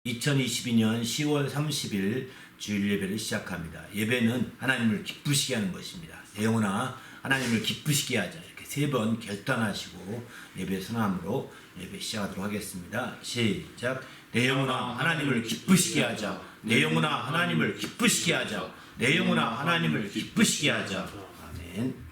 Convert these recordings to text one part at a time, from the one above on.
2022년 10월 30일 주일 예배를 시작합니다. 예배는 하나님을 기쁘시게 하는 것입니다. 내 영혼아 하나님을 기쁘시게 하자, 이렇게 3번 결단하시고 예배 선함으로 예배 시작하도록 하겠습니다. 시작. 내 영혼아 하나님을 기쁘시게 하자. 내 영혼아 하나님을 기쁘시게 하자. 내 영혼아 하나님을 기쁘시게 하자. 아멘.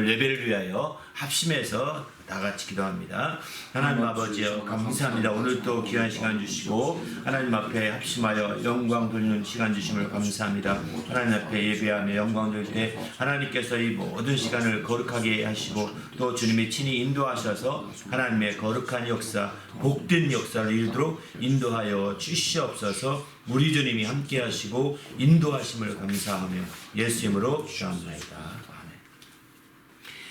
예배를 위하여 합심해서 다 같이 기도합니다. 하나님 아버지여 감사합니다. 오늘 또 귀한 시간 주시고 하나님 앞에 합심하여 영광 돌리는 시간 주심을 감사합니다. 하나님 앞에 예배하며 영광 돌릴 때 하나님께서 이 모든 시간을 거룩하게 하시고 또 주님이 친히 인도하셔서 하나님의 거룩한 역사, 복된 역사를 이루도록 인도하여 주시옵소서. 우리 주님이 함께 하시고 인도하심을 감사하며 예수 이름으로 기도합니다.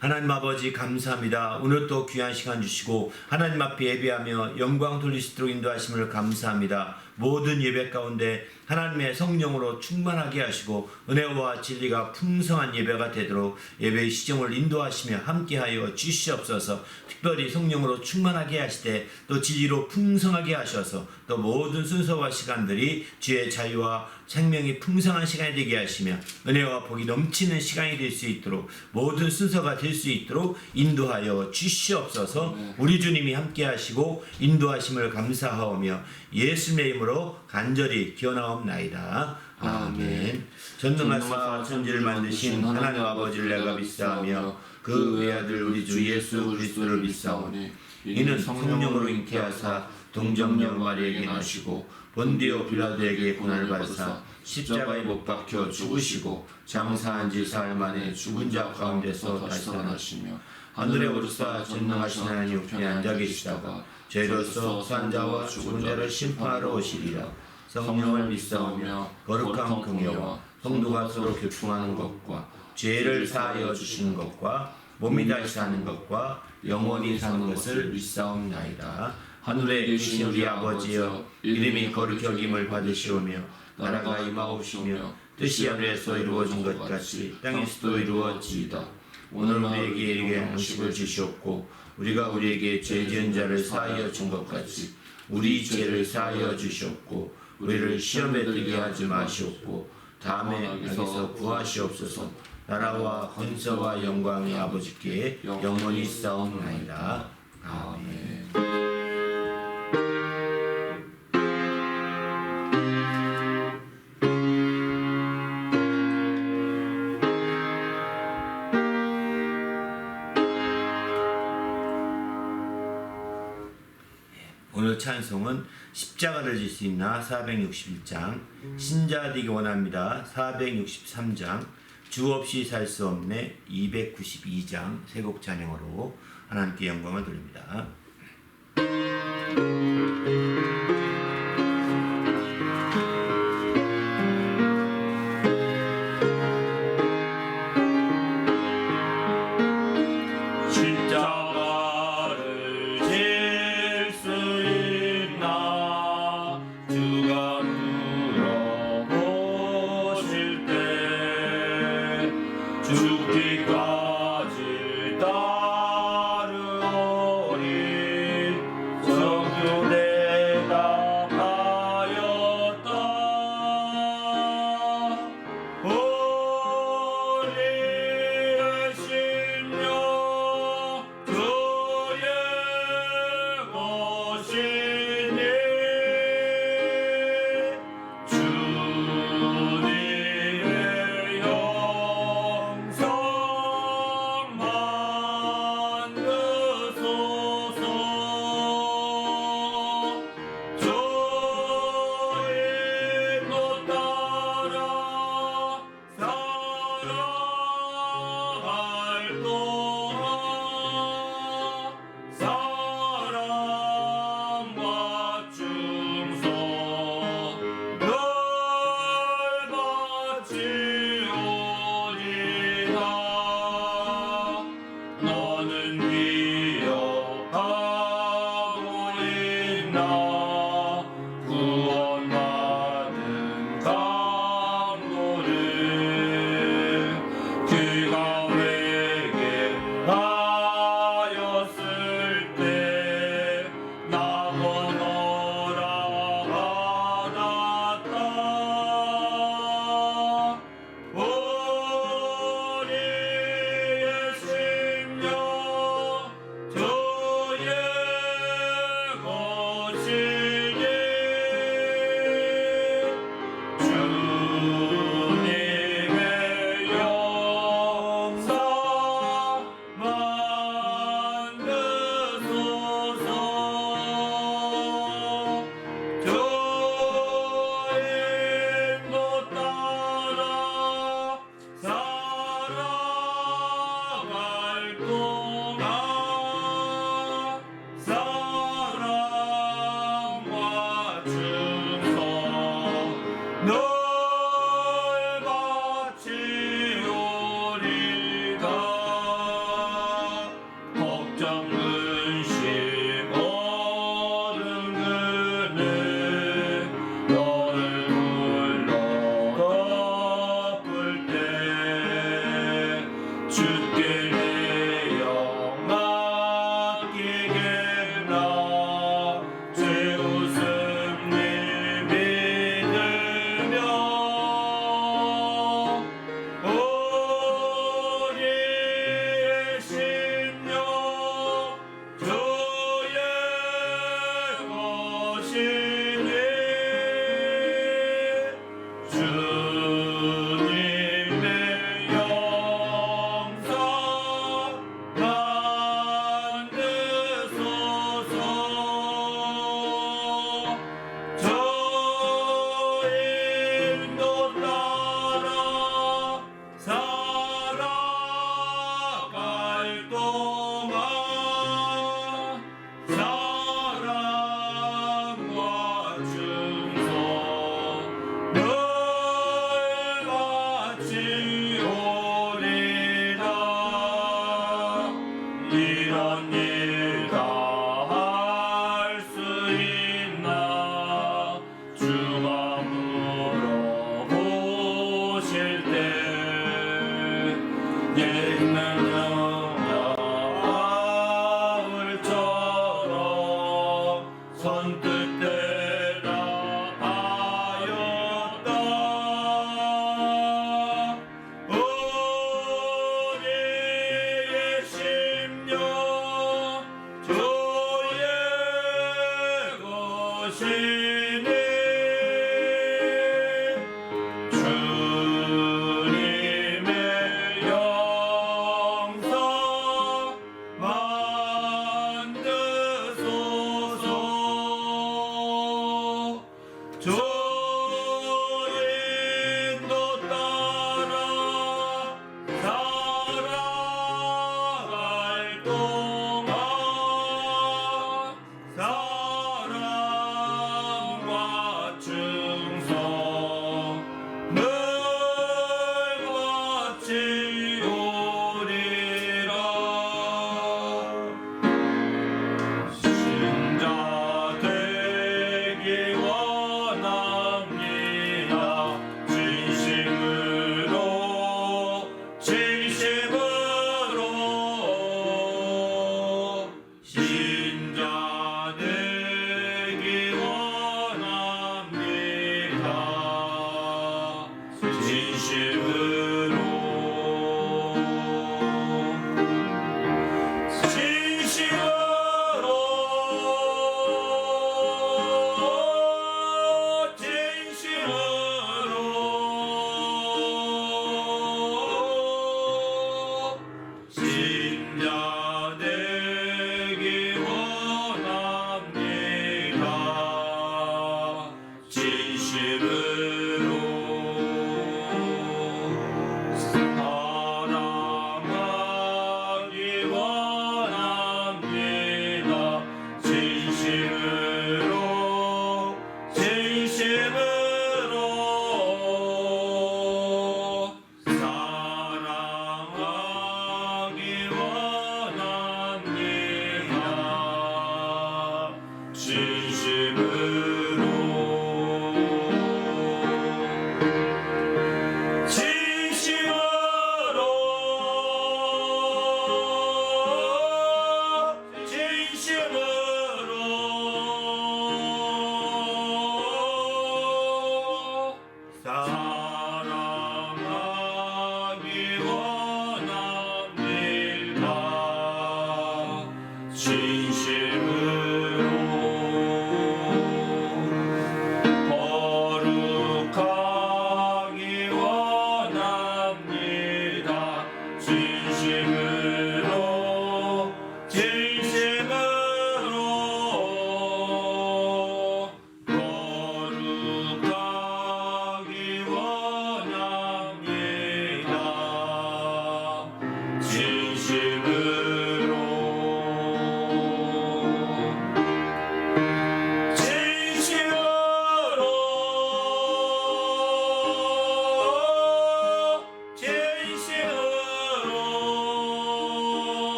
하나님 아버지 감사합니다. 오늘 또 귀한 시간 주시고 하나님 앞에 예배하며 영광 돌릴 수 있도록 인도하심을 감사합니다. 모든 예배 가운데 하나님의 성령으로 충만하게 하시고 은혜와 진리가 풍성한 예배가 되도록 예배의 시점을 인도하시며 함께하여 주시옵소서. 특별히 성령으로 충만하게 하시되 또 진리로 풍성하게 하셔서 또 모든 순서와 시간들이 주의 자유와 생명이 풍성한 시간이 되게 하시며 은혜와 복이 넘치는 시간이 될 수 있도록 모든 순서가 될 수 있도록 인도하여 주시옵소서. 우리 주님이 함께 하시고 인도하심을 감사하오며 예수님의 이름으로 간절히 기원하옵나이다. 아멘. 전능하사 천지를 만드신 하나님 아버지를 내가 믿사오며 그 외아들 우리 주 예수 그리스도를 믿사오니 이는 성령으로 잉태하사 동정녀 마리아에게 나시고 본디오 빌라도에게 고난을 받으사 십자가에 못 박혀 죽으시고 장사한 지 사흘 만에 죽은 자 가운데서 다시 살아나시며 하늘에 오르사 전능하신 하나님 우편에 앉아 계시다가 죄로서 산 자와 죽은 자를 심판하러 오시리라. 성령을 믿사오며 거룩한 공의와 성도가 서로 교통하는 것과 죄를 사하여 주시는 것과 몸이 다시 사는 것과 영원히 사는 것을 믿사옵나이다. 하늘에 계신 우리 아버지여, 이름이 거룩히 여김을 받으시오며 나라가 임하옵시며 뜻이 하늘에서 이루어진 것 같이 땅에서도 이루어지이다. 오늘 우리에게 이르게 양식을 주시옵고 우리가 우리에게 죄 지은 자를 사하여 준 것 같이 우리 죄를 사하여 주시옵고 우리를 시험에 들게 하지 마시옵고 다음에 악에서 구하시옵소서. 나라와 권세와 영광이 아버지께 영원히 있사옵나이다. 아멘. 오늘 찬송은 십자가를 질 수 있나 461장, 신자 되기 원합니다 463장, 주 없이 살 수 없네 292장 세 곡 찬양으로 하나님께 영광을 돌립니다. 죽기까지 따르오니 성도 내가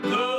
그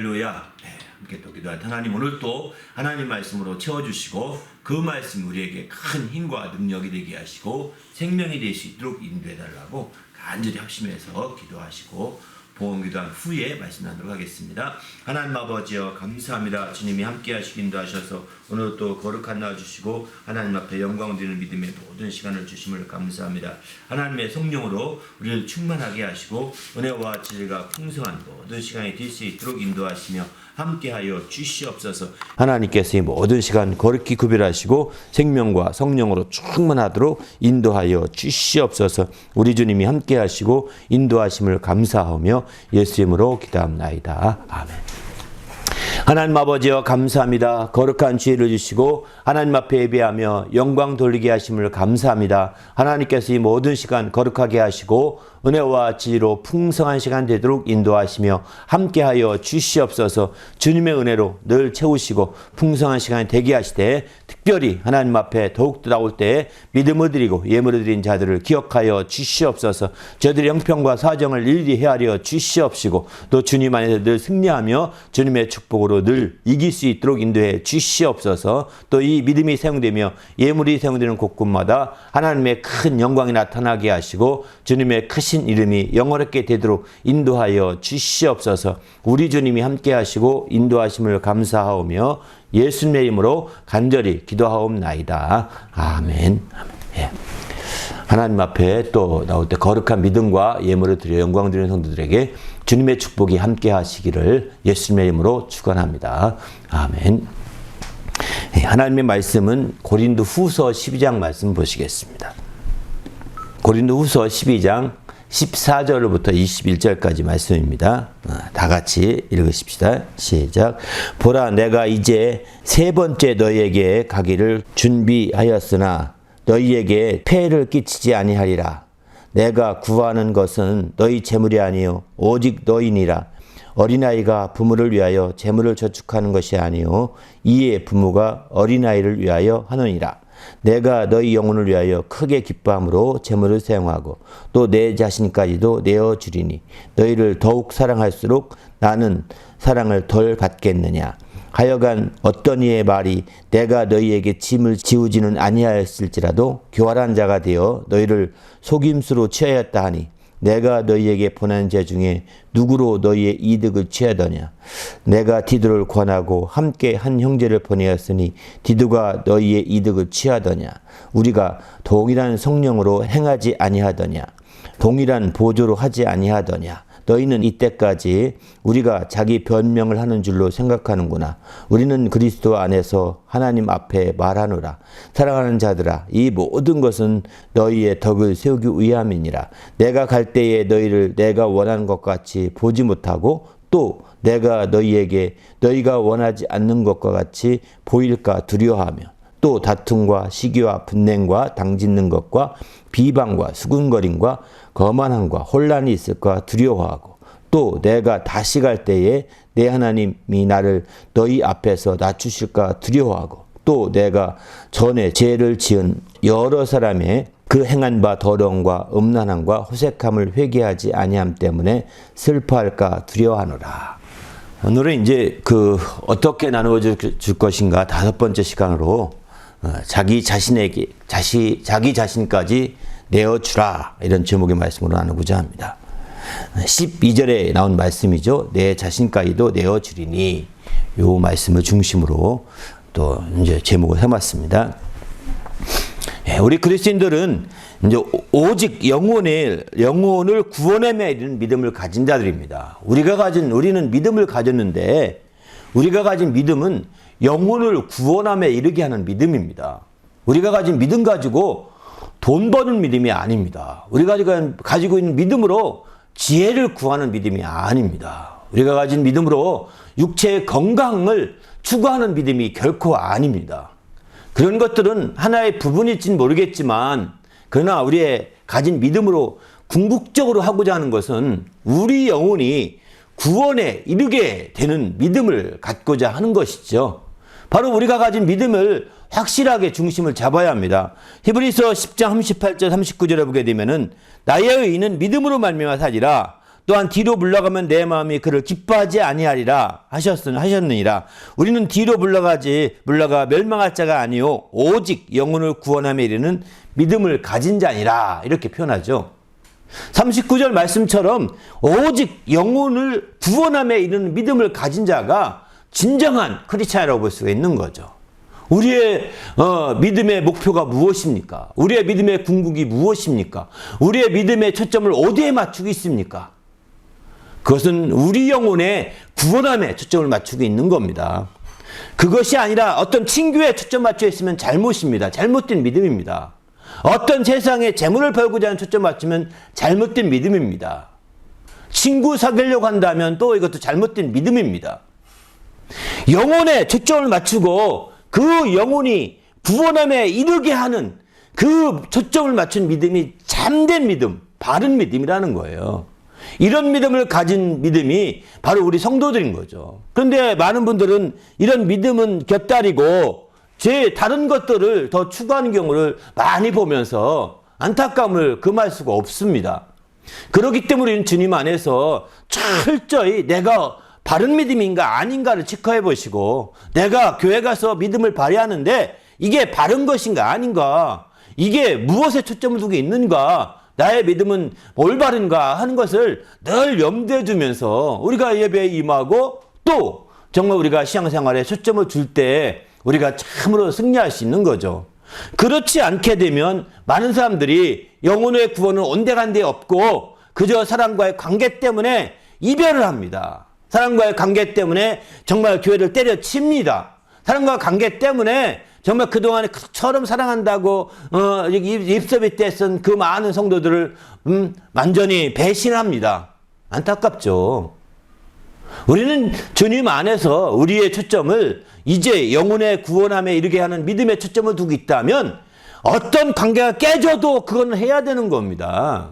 할렐루야. 네, 함께 또 기도할 하나님, 오늘 또 하나님 말씀으로 채워주시고 그 말씀이 우리에게 큰 힘과 능력이 되게 하시고 생명이 될 수 있도록 인도해달라고 간절히 합심해서 기도하시고 보험기도한 후에 말씀 나누도록 하겠습니다. 하나님 아버지여 감사합니다. 주님이 함께 하시고 인도하셔서 오늘 또 거룩한 날 주시고 하나님 앞에 영광 드리는 믿음의 모든 시간을 주심을 감사합니다. 하나님의 성령으로 우리를 충만하게 하시고 은혜와 진리가 풍성한 모든 시간이 될 수 있도록 인도하시며 함께하여 주시옵소서. 하나님께서 이 모든 시간 거룩히 구별하시고 생명과 성령으로 충만하도록 인도하여 주시옵소서. 우리 주님이 함께하시고 인도하심을 감사하며 예수 이름으로 기도합나이다. 아멘. 하나님 아버지여 감사합니다. 거룩한 지혜를 주시고 하나님 앞에 예배하며 영광 돌리게 하심을 감사합니다. 하나님께서 이 모든 시간 거룩하게 하시고 은혜와 진리로 풍성한 시간 되도록 인도하시며 함께하여 주시옵소서. 주님의 은혜로 늘 채우시고 풍성한 시간이 되게 하시되 특별히 하나님 앞에 더욱더 나올 때에 믿음을 드리고 예물을 드린 자들을 기억하여 주시옵소서. 저들의 형편과 사정을 일일이 헤아려 주시옵시고 또 주님 안에서 늘 승리하며 주님의 축복으로 늘 이길 수 있도록 인도해 주시옵소서. 또 이 믿음이 사용되며 예물이 사용되는 곳곳마다 하나님의 큰 영광이 나타나게 하시고 주님의 크신 이름이 영원하게 되도록 인도하여 주시옵소서. 우리 주님이 함께 하시고 인도하심을 감사하오며 예수님의 이름으로 간절히 기도하옵나이다. 아멘. 예. 하나님 앞에 또 나올 때 거룩한 믿음과 예물을 드려 영광 드리는 성도들에게 주님의 축복이 함께 하시기를 예수님의 이름으로 축원합니다. 아멘. 하나님의 말씀은 고린도 후서 12장 말씀 보시겠습니다. 고린도 후서 12장 14절부터 21절까지 말씀입니다. 다 같이 읽으십시다. 시작. 보라, 내가 이제 세 번째 너희에게 가기를 준비하였으나 너희에게 폐해를 끼치지 아니하리라. 내가 구하는 것은 너희 재물이 아니요 오직 너희니라. 어린아이가 부모를 위하여 재물을 저축하는 것이 아니요 이에 부모가 어린아이를 위하여 하느니라. 내가 너희 영혼을 위하여 크게 기뻐함으로 재물을 사용하고 또 내 자신까지도 내어주리니 너희를 더욱 사랑할수록 나는 사랑을 덜 받겠느냐. 하여간 어떤 이의 말이 내가 너희에게 짐을 지우지는 아니하였을지라도 교활한 자가 되어 너희를 속임수로 취하였다 하니 내가 너희에게 보낸 자 중에 누구로 너희의 이득을 취하더냐. 내가 디도를 권하고 함께 한 형제를 보내었으니 디도가 너희의 이득을 취하더냐. 우리가 동일한 성령으로 행하지 아니하더냐. 동일한 보조로 하지 아니하더냐. 너희는 이때까지 우리가 자기 변명을 하는 줄로 생각하는구나. 우리는 그리스도 안에서 하나님 앞에 말하노라. 사랑하는 자들아, 이 모든 것은 너희의 덕을 세우기 위함이니라. 내가 갈 때에 너희를 내가 원하는 것 같이 보지 못하고 또 내가 너희에게 너희가 원하지 않는 것과 같이 보일까 두려워하며 또 다툼과 시기와 분냉과 당짓는 것과 비방과 수군거림과 거만함과 혼란이 있을까 두려워하고 또 내가 다시 갈 때에 내 하나님이 나를 너희 앞에서 낮추실까 두려워하고 또 내가 전에 죄를 지은 여러 사람의 그 행한 바 더러움과 음란함과 호색함을 회개하지 아니함 때문에 슬퍼할까 두려워하노라. 오늘은 이제 어떻게 나누어 줄 것인가 5번째 시간으로 자기 자신에게 자기 자신까지 내어주라, 이런 제목의 말씀으로 나누고자 합니다. 12절에 나온 말씀이죠. 내 자신까지도 내어주리니, 요 말씀을 중심으로 또 이제 제목을 삼았습니다. 우리 그리스도인들은 이제 오직 영혼을 구원에 이르는 믿음을 가진 자들입니다. 우리는 믿음을 가졌는데 우리가 가진 믿음은 영혼을 구원함에 이르게 하는 믿음입니다. 우리가 가진 믿음 가지고 돈 버는 믿음이 아닙니다. 우리가 가지고 있는 믿음으로 지혜를 구하는 믿음이 아닙니다. 우리가 가진 믿음으로 육체의 건강을 추구하는 믿음이 결코 아닙니다. 그런 것들은 하나의 부분일지는 모르겠지만 그러나 우리의 가진 믿음으로 궁극적으로 하고자 하는 것은 우리 영혼이 구원에 이르게 되는 믿음을 갖고자 하는 것이죠. 바로 우리가 가진 믿음을 확실하게 중심을 잡아야 합니다. 히브리서 10장 38절 39절에 보게 되면은 나의 의인은 믿음으로 말미암아 살리라. 또한 뒤로 물러가면 내 마음이 그를 기뻐하지 아니하리라 하셨느니라. 우리는 뒤로 물러가 멸망할 자가 아니요 오직 영혼을 구원함에 이르는 믿음을 가진 자니라. 이렇게 표현하죠. 39절 말씀처럼 오직 영혼을 구원함에 이르는 믿음을 가진 자가 진정한 크리스찬이라고 볼 수가 있는 거죠. 우리의 믿음의 목표가 무엇입니까? 우리의 믿음의 궁극이 무엇입니까? 우리의 믿음의 초점을 어디에 맞추고 있습니까? 그것은 우리 영혼의 구원함에 초점을 맞추고 있는 겁니다. 그것이 아니라 어떤 친교에 초점 맞춰 있으면 잘못입니다. 잘못된 믿음입니다. 어떤 세상에 재물을 벌고자 하는 초점 맞추면 잘못된 믿음입니다. 친구 사귀려고 한다면 또 이것도 잘못된 믿음입니다. 영혼에 초점을 맞추고 그 영혼이 구원함에 이르게 하는 그 초점을 맞춘 믿음이 참된 믿음, 바른 믿음이라는 거예요. 이런 믿음을 가진 믿음이 바로 우리 성도들인 거죠. 그런데 많은 분들은 이런 믿음은 곁다리고 다른 것들을 더 추구하는 경우를 많이 보면서 안타까움을 금할 수가 없습니다. 그렇기 때문에 우리는 주님 안에서 철저히 내가 바른 믿음인가 아닌가를 체크해 보시고, 내가 교회 가서 믿음을 발휘하는데 이게 바른 것인가 아닌가, 이게 무엇에 초점을 두고 있는가, 나의 믿음은 올바른가 하는 것을 늘 염두에 두면서 우리가 예배에 임하고 또 정말 우리가 신앙생활에 초점을 둘 때 우리가 참으로 승리할 수 있는 거죠. 그렇지 않게 되면 많은 사람들이 영혼의 구원은 온데간데 없고 그저 사랑과의 관계 때문에 이별을 합니다. 사랑과의 관계 때문에 정말 교회를 때려칩니다. 사랑과 관계 때문에 정말 그동안에 처럼 사랑한다고 입섭이 때 쓴 그 많은 성도들을 완전히 배신합니다. 안타깝죠. 우리는 주님 안에서 우리의 초점을 이제 영혼의 구원함에 이르게 하는 믿음의 초점을 두고 있다면 어떤 관계가 깨져도 그건 해야 되는 겁니다.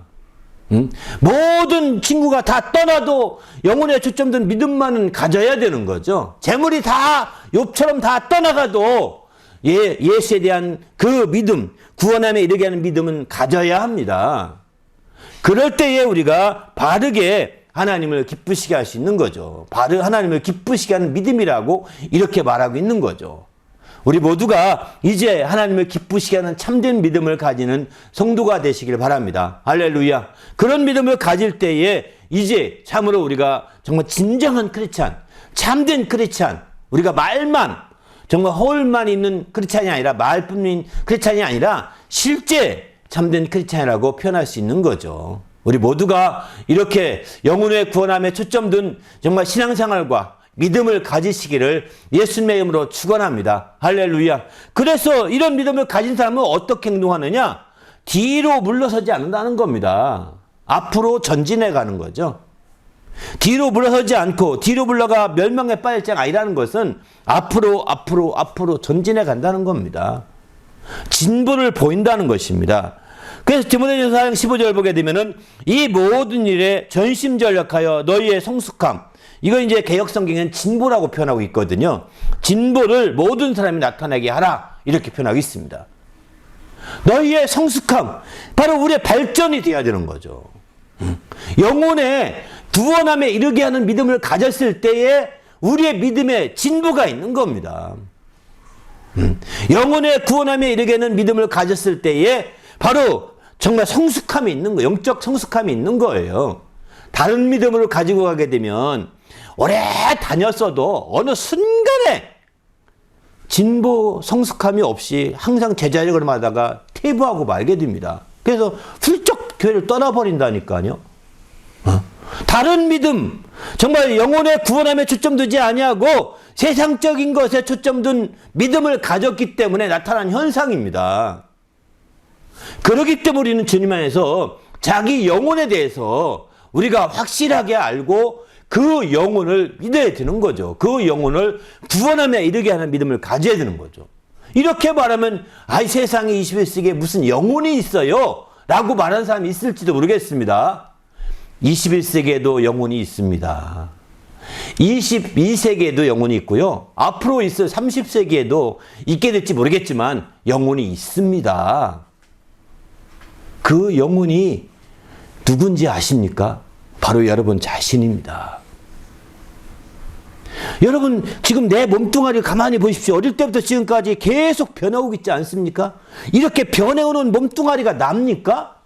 모든 친구가 다 떠나도 영혼의 초점된 믿음만은 가져야 되는 거죠. 재물이 다 욥처럼 다 떠나가도 예수에 대한 그 믿음, 구원함에 이르게 하는 믿음은 가져야 합니다. 그럴 때에 우리가 바르게 하나님을 기쁘시게 할 수 있는 거죠. 하나님을 기쁘시게 하는 믿음이라고 이렇게 말하고 있는 거죠. 우리 모두가 이제 하나님을 기쁘시게 하는 참된 믿음을 가지는 성도가 되시길 바랍니다. 할렐루야. 그런 믿음을 가질 때에 이제 참으로 우리가 정말 진정한 크리스찬, 참된 크리스찬, 우리가 말만 정말 허울만 있는 크리스찬이 아니라 말뿐인 크리스찬이 아니라 실제 참된 크리스찬이라고 표현할 수 있는 거죠. 우리 모두가 이렇게 영혼의 구원함에 초점둔 정말 신앙생활과 믿음을 가지시기를 예수님의 이름으로 축원합니다. 할렐루야. 그래서 이런 믿음을 가진 사람은 어떻게 행동하느냐? 뒤로 물러서지 않는다는 겁니다. 앞으로 전진해 가는 거죠. 뒤로 물러서지 않고 뒤로 물러가 멸망에 빠질 자가 아니라는 것은 앞으로 전진해 간다는 겁니다. 진보를 보인다는 것입니다. 그래서 디모데전서 4장 15절 보게 되면은 이 모든 일에 전심전력하여 너희의 성숙함, 이거 이제 개역성경에는 진보라고 표현하고 있거든요. 진보를 모든 사람이 나타나게 하라, 이렇게 표현하고 있습니다. 너희의 성숙함, 바로 우리의 발전이 되어야 되는 거죠. 영혼의 구원함에 이르게 하는 믿음을 가졌을 때에 우리의 믿음에 진보가 있는 겁니다. 영혼의 구원함에 이르게 하는 믿음을 가졌을 때에 바로 정말 성숙함이 있는 거예요. 영적 성숙함이 있는 거예요. 다른 믿음을 가지고 가게 되면 오래 다녔어도 어느 순간에 진보 성숙함이 없이 항상 제자력을 하다가 퇴보하고 말게 됩니다. 그래서 훌쩍 교회를 떠나버린다니까요. 다른 믿음, 정말 영혼의 구원함에 초점두지 아니하고 세상적인 것에 초점둔 믿음을 가졌기 때문에 나타난 현상입니다. 그렇기 때문에 우리는 주님 안에서 자기 영혼에 대해서 우리가 확실하게 알고 그 영혼을 믿어야 되는 거죠. 그 영혼을 구원함에 이르게 하는 믿음을 가져야 되는 거죠. 이렇게 말하면 세상에 21세기에 무슨 영혼이 있어요? 라고 말하는 사람이 있을지도 모르겠습니다. 21세기에도 영혼이 있습니다. 22세기에도 영혼이 있고요. 앞으로 있을 30세기에도 있게 될지 모르겠지만 영혼이 있습니다. 그 영혼이 누군지 아십니까? 바로 여러분 자신입니다. 여러분 지금 내 몸뚱아리 가만히 보십시오. 어릴 때부터 지금까지 계속 변해오고 있지 않습니까? 이렇게 변해오는 몸뚱아리가 납니까?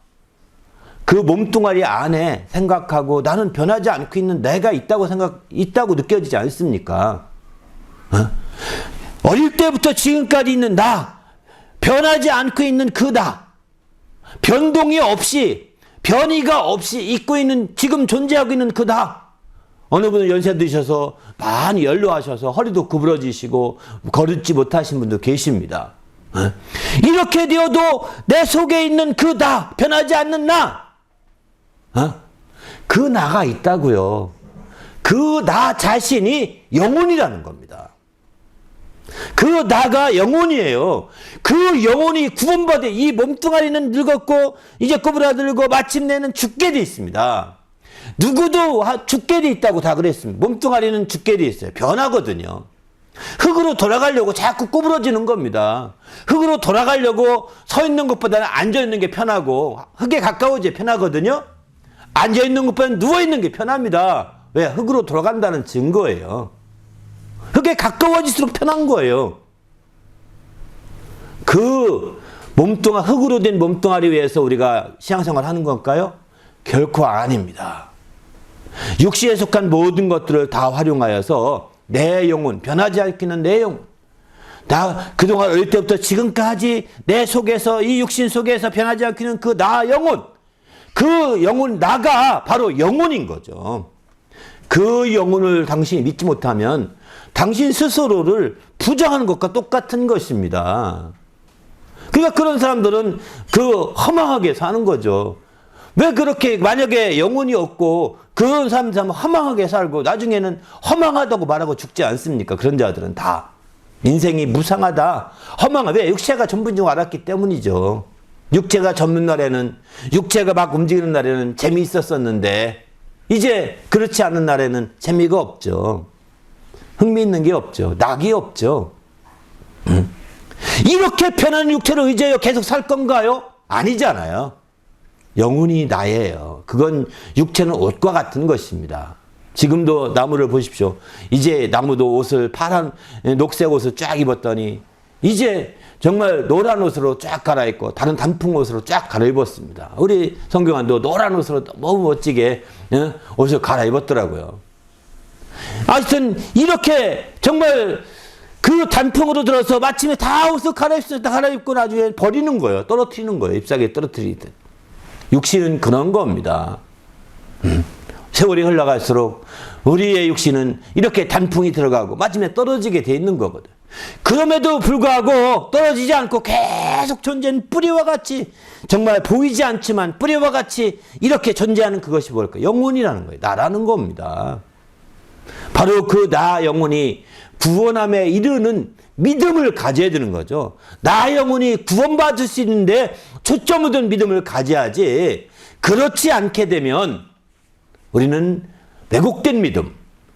그 몸뚱아리 안에 생각하고 나는 변하지 않고 있는 내가 있다고 느껴지지 않습니까? 어릴 때부터 지금까지 있는 나, 변하지 않고 있는 그 나, 변동이 없이, 변이가 없이 있고 있는, 지금 존재하고 있는 그 나. 어느 분은 연세 드셔서 많이 연로하셔서 허리도 구부러지시고 걸을지 못하신 분도 계십니다. 이렇게 되어도 내 속에 있는 그 나, 변하지 않는 나, 그 나가 있다고요. 그 나 자신이 영혼이라는 겁니다. 그 나가 영혼이에요. 그 영혼이 구원받아 이 몸뚱아리는 늙었고 이제 꼬부라들고 마침내는 죽게 돼 있습니다. 누구도 죽게 돼 있다고 다 그랬습니다. 몸뚱아리는 죽게 돼 있어요. 변하거든요. 흙으로 돌아가려고 자꾸 구부러지는 겁니다. 흙으로 돌아가려고 서 있는 것보다는 앉아 있는 게 편하고 흙에 가까워져야 편하거든요. 앉아 있는 것보다는 누워 있는 게 편합니다. 왜? 흙으로 돌아간다는 증거예요. 흙에 가까워질수록 편한 거예요. 그 흙으로 된 몸뚱아리 위해서 우리가 신앙생활 하는 건가요? 결코 아닙니다. 육시에 속한 모든 것들을 다 활용하여서 내 영혼, 변하지 않기는 내 영혼. 나 그동안 어릴 때부터 지금까지 내 속에서, 이 육신 속에서 변하지 않기는 그 나 영혼. 그 영혼, 나가 바로 영혼인 거죠. 그 영혼을 당신이 믿지 못하면 당신 스스로를 부정하는 것과 똑같은 것입니다. 그러니까 그런 사람들은 허망하게 사는 거죠. 왜 그렇게 만약에 영혼이 없고 그런 사람들은 허망하게 살고 나중에는 허망하다고 말하고 죽지 않습니까? 그런 자들은 다 인생이 무상하다, 허망하다. 왜? 육체가 전부인 줄 알았기 때문이죠. 육체가 접는 날에는, 육체가 막 움직이는 날에는 재미있었었는데 이제 그렇지 않은 날에는 재미가 없죠. 흥미있는 게 없죠. 낙이 없죠. 이렇게 편한 육체를 의지하여 계속 살 건가요? 아니잖아요. 영혼이 나예요. 그건 육체는 옷과 같은 것입니다. 지금도 나무를 보십시오. 이제 나무도 녹색 옷을 쫙 입었더니 이제 정말 노란 옷으로 쫙 갈아입고 다른 단풍 옷으로 쫙 갈아입었습니다. 우리 성경환도 노란 옷으로 너무 멋지게 옷을 갈아입었더라고요. 하여튼 이렇게 정말 그 단풍으로 들어서 마침에 다 옷을 갈아입고 나중에 버리는 거예요. 떨어뜨리는 거예요. 잎사귀에 떨어뜨리듯. 육신은 그런 겁니다. 세월이 흘러갈수록 우리의 육신은 이렇게 단풍이 들어가고 마침내 떨어지게 돼 있는 거거든. 그럼에도 불구하고 떨어지지 않고 계속 존재하는 뿌리와 같이, 정말 보이지 않지만 뿌리와 같이 이렇게 존재하는 그것이 뭘까요? 영혼이라는 거예요. 나라는 겁니다. 바로 그 나 영혼이 구원함에 이르는 믿음을 가져야 되는 거죠. 나 영혼이 구원받을 수 있는데 초점을 둔 믿음을 가져야지, 그렇지 않게 되면 우리는 왜곡된 믿음,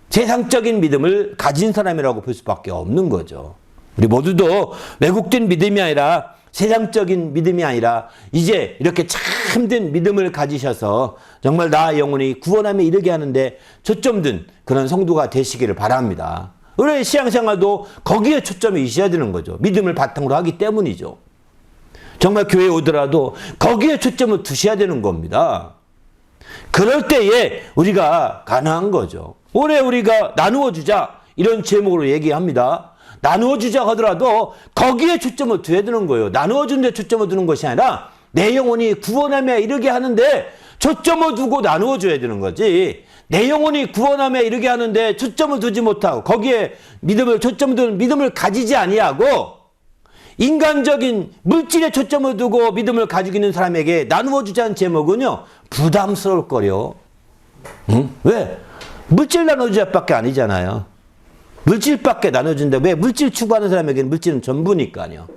세상적인 믿음을 가진 사람이라고 볼 수밖에 없는 거죠. 우리 모두도 왜곡된 믿음이 아니라, 세상적인 믿음이 아니라 이제 이렇게 참된 믿음을 가지셔서 정말 나 영혼이 구원함에 이르게 하는데 초점 둔 그런 성도가 되시기를 바랍니다. 우리의 신앙생활도 거기에 초점이 있어야 되는 거죠. 믿음을 바탕으로 하기 때문이죠. 정말 교회에 오더라도 거기에 초점을 두셔야 되는 겁니다. 그럴 때에 우리가 가능한 거죠. 올해 우리가 나누어 주자 이런 제목으로 얘기합니다. 나누어 주자 하더라도 거기에 초점을 둬야 되는 거예요. 나누어 주는 데 초점을 두는 것이 아니라 내 영혼이 구원함에 이르게 하는데 초점을 두고 나누어 줘야 되는 거지. 내 영혼이 구원함에 이르게 하는데 초점을 두지 못하고 거기에 초점을 두는 믿음을 가지지 아니하고 인간적인 물질에 초점을 두고 믿음을 가지고 있는 사람에게 나누어 주자는 제목은요, 부담스러울 거요. 왜? 물질 나눠주자밖에 아니잖아요. 물질밖에 나눠준다. 왜? 물질 추구하는 사람에게는 물질은 전부니까요.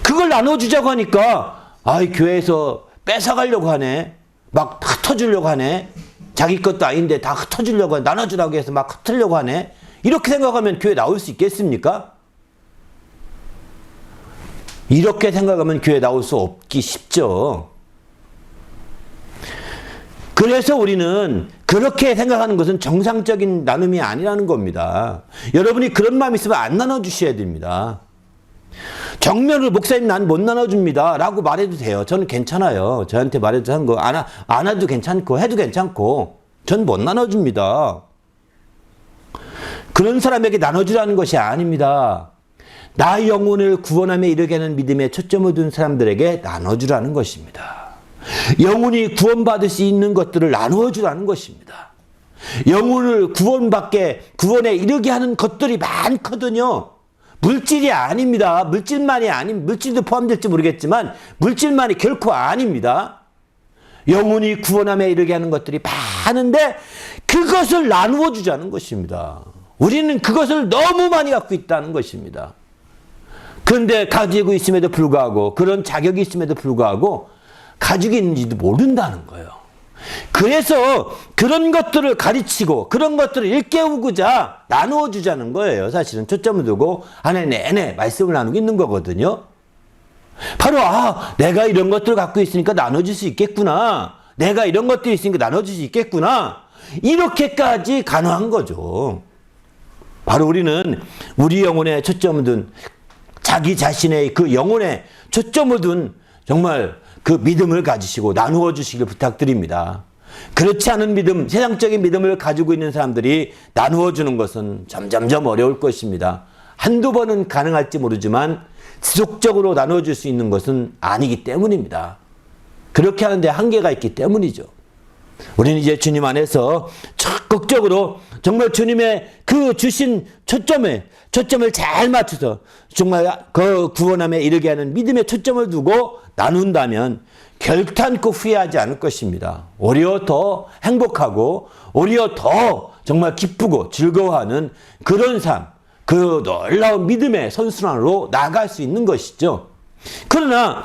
그걸 나눠주자고 하니까 교회에서 뺏어가려고 하네. 막 흩어주려고 하네. 자기 것도 아닌데 다 흩어주려고 하네. 나눠주라고 해서 막 흩으려고 하네. 이렇게 생각하면 교회 나올 수 있겠습니까? 이렇게 생각하면 교회 나올 수 없기 쉽죠. 그래서 우리는 그렇게 생각하는 것은 정상적인 나눔이 아니라는 겁니다. 여러분이 그런 마음이 있으면 안 나눠주셔야 됩니다. 정면으로 목사님 난 못 나눠줍니다 라고 말해도 돼요. 저는 괜찮아요. 저한테 말해도 한 거 안 해도 괜찮고 해도 괜찮고 전 못 나눠줍니다. 그런 사람에게 나눠주라는 것이 아닙니다. 나 영혼을 구원함에 이르게 하는 믿음에 초점을 둔 사람들에게 나눠주라는 것입니다. 영혼이 구원받을 수 있는 것들을 나누어주라는 것입니다. 영혼을 구원에 이르게 하는 것들이 많거든요. 물질이 아닙니다. 물질도 포함될지 모르겠지만 물질만이 결코 아닙니다. 영혼이 구원함에 이르게 하는 것들이 많은데 그것을 나누어 주자는 것입니다. 우리는 그것을 너무 많이 갖고 있다는 것입니다. 그런데 가지고 있음에도 불구하고 그런 자격이 있음에도 불구하고 가지고 있는지도 모른다는 거예요. 그래서 그런 것들을 가르치고 그런 것들을 일깨우고자 나누어 주자는 거예요. 사실은 초점을 두고 한 해 내내 말씀을 나누고 있는 거거든요. 바로 내가 이런 것들을 갖고 있으니까 나눠줄 수 있겠구나. 내가 이런 것들이 있으니까 나눠줄 수 있겠구나. 이렇게까지 가능한 거죠. 바로 우리는 우리 영혼에 초점을 둔 자기 자신의 그 영혼에 초점을 둔 정말 그 믿음을 가지시고 나누어 주시길 부탁드립니다. 그렇지 않은 믿음, 세상적인 믿음을 가지고 있는 사람들이 나누어 주는 것은 점점점 어려울 것입니다. 한두 번은 가능할지 모르지만 지속적으로 나누어 줄 수 있는 것은 아니기 때문입니다. 그렇게 하는데 한계가 있기 때문이죠. 우리는 이제 주님 안에서 적극적으로 정말 주님의 그 주신 초점을 잘 맞춰서 정말 그 구원함에 이르게 하는 믿음의 초점을 두고 나눈다면 결탄코 후회하지 않을 것입니다. 오히려 더 행복하고 오히려 더 정말 기쁘고 즐거워하는 그런 삶, 그 놀라운 믿음의 선순환으로 나아갈 수 있는 것이죠. 그러나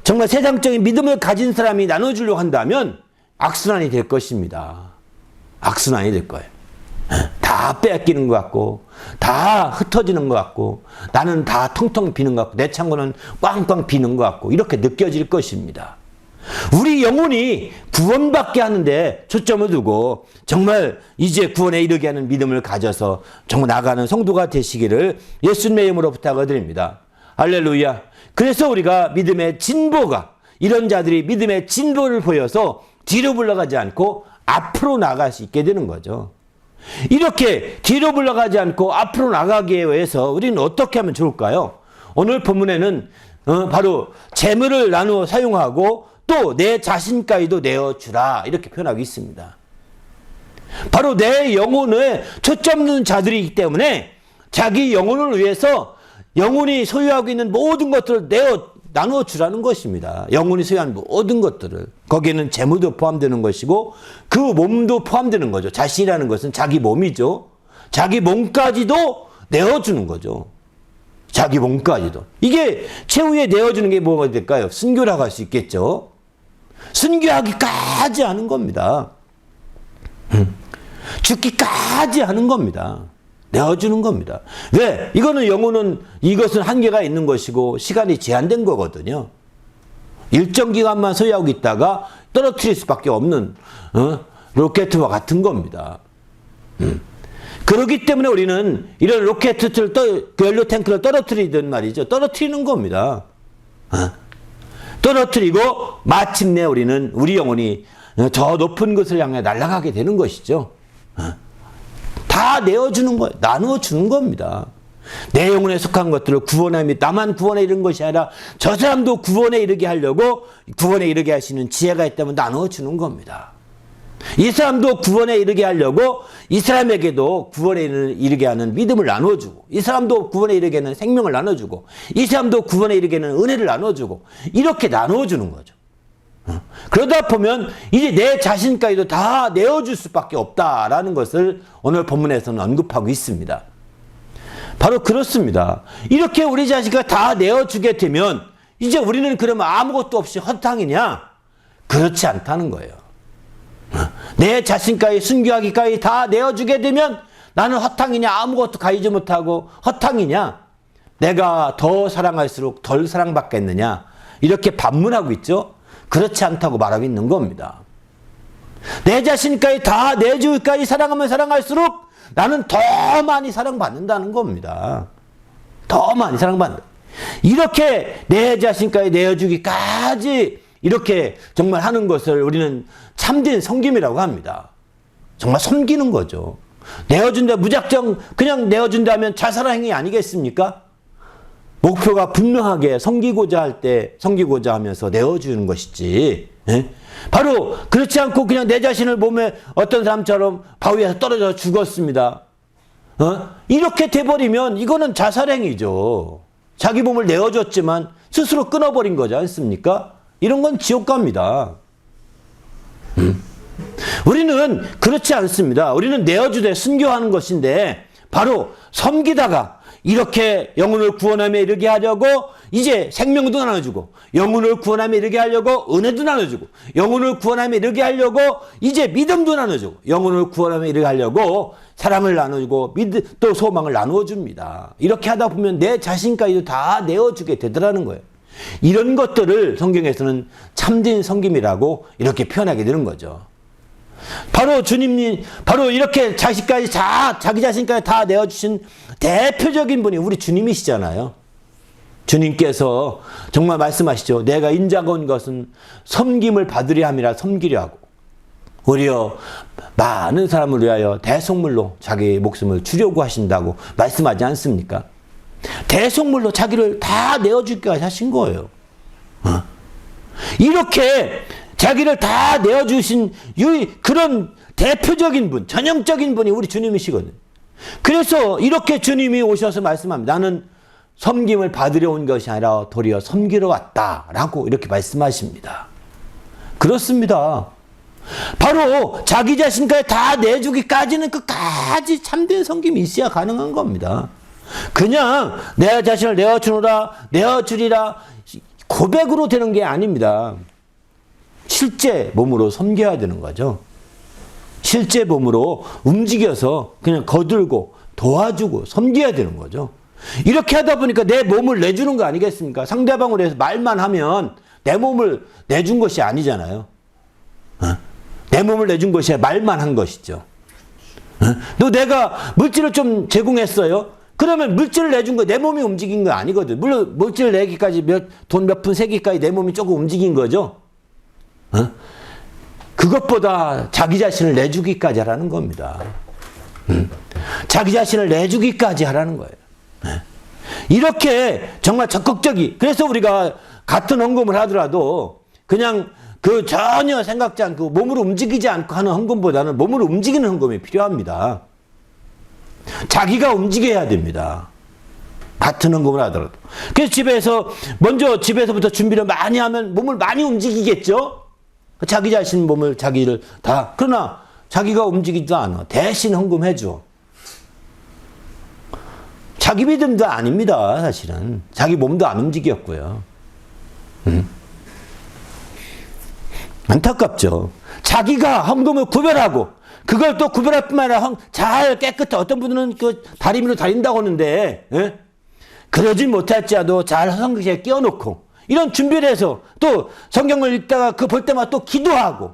정말 세상적인 믿음을 가진 사람이 나눠주려고 한다면 악순환이 될 것입니다. 악순환이 될 거예요. 다 뺏기는 것 같고 다 흩어지는 것 같고 나는 다 텅텅 비는 것 같고 내 창고는 꽝꽝 비는 것 같고 이렇게 느껴질 것입니다. 우리 영혼이 구원받게 하는데 초점을 두고 정말 이제 구원에 이르게 하는 믿음을 가져서 정말 나가는 성도가 되시기를 예수님의 이름으로 부탁을 드립니다. 할렐루야. 그래서 우리가 믿음의 진보가 이런 자들이 믿음의 진보를 보여서 뒤로 물러가지 않고 앞으로 나갈 수 있게 되는 거죠. 이렇게 뒤로 물러가지 않고 앞으로 나가기 위해서 우리는 어떻게 하면 좋을까요? 오늘 본문에는 바로 재물을 나누어 사용하고 또 내 자신까지도 내어주라 이렇게 표현하고 있습니다. 바로 내 영혼에 초점 둔 자들이기 때문에 자기 영혼을 위해서 영혼이 소유하고 있는 모든 것들을 나누어 주라는 것입니다. 영혼이 소유한 모든 것들을. 거기에는 재물도 포함되는 것이고 그 몸도 포함되는 거죠. 자신이라는 것은 자기 몸이죠. 자기 몸까지도 내어주는 거죠. 자기 몸까지도. 이게 최후에 내어주는 게 뭐가 될까요? 순교라고 할 수 있겠죠. 순교하기까지 하는 겁니다. 죽기까지 하는 겁니다. 내어주는 겁니다. 왜? 이것은 한계가 있는 것이고 시간이 제한된 거거든요. 일정 기간만 소유하고 있다가 떨어뜨릴 수밖에 없는 로켓과 같은 겁니다. 그렇기 때문에 우리는 이런 로켓을 그 연료 탱크를 떨어뜨리든 말이죠. 떨어뜨리는 겁니다. 떨어뜨리고 마침내 우리 영혼이 저 높은 곳을 향해 날아가게 되는 것이죠. 다 내어주는 거예요. 나누어 주는 겁니다. 내 영혼에 속한 것들을 구원함이 나만 구원에 이른 것이 아니라 저 사람도 구원에 이르게 하려고 구원에 이르게 하시는 지혜가 있다면 나누어 주는 겁니다. 이 사람도 구원에 이르게 하려고 이 사람에게도 구원에 이르게 하는 믿음을 나눠주고 이 사람도 구원에 이르게 하는 생명을 나눠주고 이 사람도 구원에 이르게 하는 은혜를 나눠주고 이렇게 나눠주는 거죠. 그러다 보면 이제 내 자신까지도 다 내어줄 수밖에 없다라는 것을 오늘 본문에서는 언급하고 있습니다. 바로 그렇습니다. 이렇게 우리 자신과 다 내어주게 되면 이제 우리는 그러면 아무것도 없이 허탕이냐? 그렇지 않다는 거예요. 내 자신까지 순교하기까지 다 내어주게 되면 나는 허탕이냐? 아무것도 가지지 못하고 허탕이냐? 내가 더 사랑할수록 덜 사랑받겠느냐? 이렇게 반문하고 있죠. 그렇지 않다고 말하고 있는 겁니다. 내 자신까지 다 내주기까지 사랑하면 사랑할수록 나는 더 많이 사랑받는다는 겁니다. 더 많이 사랑받는다. 이렇게 내 자신까지 내어주기까지 이렇게 정말 하는 것을 우리는 참된 섬김이라고 합니다. 정말 섬기는 거죠. 내어준다, 무작정 그냥 내어준다면 자살행위 아니겠습니까? 목표가 분명하게 섬기고자 할 때 섬기고자 하면서 내어주는 것이지. 예? 바로 그렇지 않고 그냥 내 자신을 몸에 어떤 사람처럼 바위에서 떨어져 죽었습니다. 이렇게 돼버리면 이거는 자살행위죠. 자기 몸을 내어줬지만 스스로 끊어버린 거지 않습니까? 이런 건 지옥 갑니다. 우리는 그렇지 않습니다. 우리는 내어주되 순교하는 것인데 바로 섬기다가 이렇게 영혼을 구원함에 이르게 하려고 이제 생명도 나눠주고 영혼을 구원함에 이르게 하려고 은혜도 나눠주고 영혼을 구원함에 이르게 하려고 이제 믿음도 나눠주고 영혼을 구원함에 이르게 하려고 사랑을 나누고 또 소망을 나누어 줍니다. 이렇게 하다 보면 내 자신까지도 다 내어주게 되더라는 거예요. 이런 것들을 성경에서는 참된 섬김이라고 이렇게 표현하게 되는 거죠. 바로 주님이 바로 이렇게 자기 자신까지 다 내어주신 대표적인 분이 우리 주님이시잖아요. 주님께서 정말 말씀하시죠. 내가 인자가 온 것은 섬김을 받으려 함이라 섬기려 하고 오히려 많은 사람을 위하여 대속물로 자기 목숨을 주려고 하신다고 말씀하지 않습니까? 대속물로 자기를 다 내어주기까지 하신 거예요. 이렇게 자기를 다 내어주신 그런 대표적인 분, 전형적인 분이 우리 주님이시거든요. 그래서 이렇게 주님이 오셔서 말씀합니다. 나는 섬김을 받으려 온 것이 아니라 도리어 섬기러 왔다라고 이렇게 말씀하십니다. 그렇습니다. 바로 자기 자신까지 다 내주기까지는 끝까지 참된 섬김이 있어야 가능한 겁니다. 그냥 내 자신을 내어주리라 고백으로 되는 게 아닙니다. 실제 몸으로 섬겨야 되는 거죠. 실제 몸으로 움직여서 그냥 거들고 도와주고 섬겨야 되는 거죠. 이렇게 하다 보니까 내 몸을 내주는 거 아니겠습니까? 상대방으로 해서 말만 하면 내 몸을 내준 것이 아니잖아요. 내 몸을 내준 것이 말만 한 것이죠. 너 내가 물질을 좀 제공했어요? 그러면 물질을 내준 거 내 몸이 움직인 거 아니거든. 물론 물질 내기까지 돈 몇 푼 세기까지 내 몸이 조금 움직인 거죠. 그것보다 자기 자신을 내주기까지 하라는 겁니다. 자기 자신을 내주기까지 하라는 거예요. 이렇게 정말 적극적이 그래서 우리가 같은 헌금을 하더라도 그냥 그 전혀 생각지 않고 몸으로 움직이지 않고 하는 헌금보다는 몸으로 움직이는 헌금이 필요합니다. 자기가 움직여야 됩니다. 같은 헌금을 하더라도. 그래서 집에서부터 준비를 많이 하면 몸을 많이 움직이겠죠? 자기 자신 몸을 자기를 다 그러나 자기가 움직이지도 않아. 대신 헌금해줘. 자기 믿음도 아닙니다. 사실은 자기 몸도 안 움직였고요. 안타깝죠. 자기가 헌금을 구별하고 그걸 또 구별할 뿐만 아니라 잘 깨끗해. 어떤 분들은 그 다리미로 다린다고 하는데 그러진 못할지라도 잘 성경에 끼워놓고 이런 준비를 해서 또 성경을 읽다가 그 볼 때마다 또 기도하고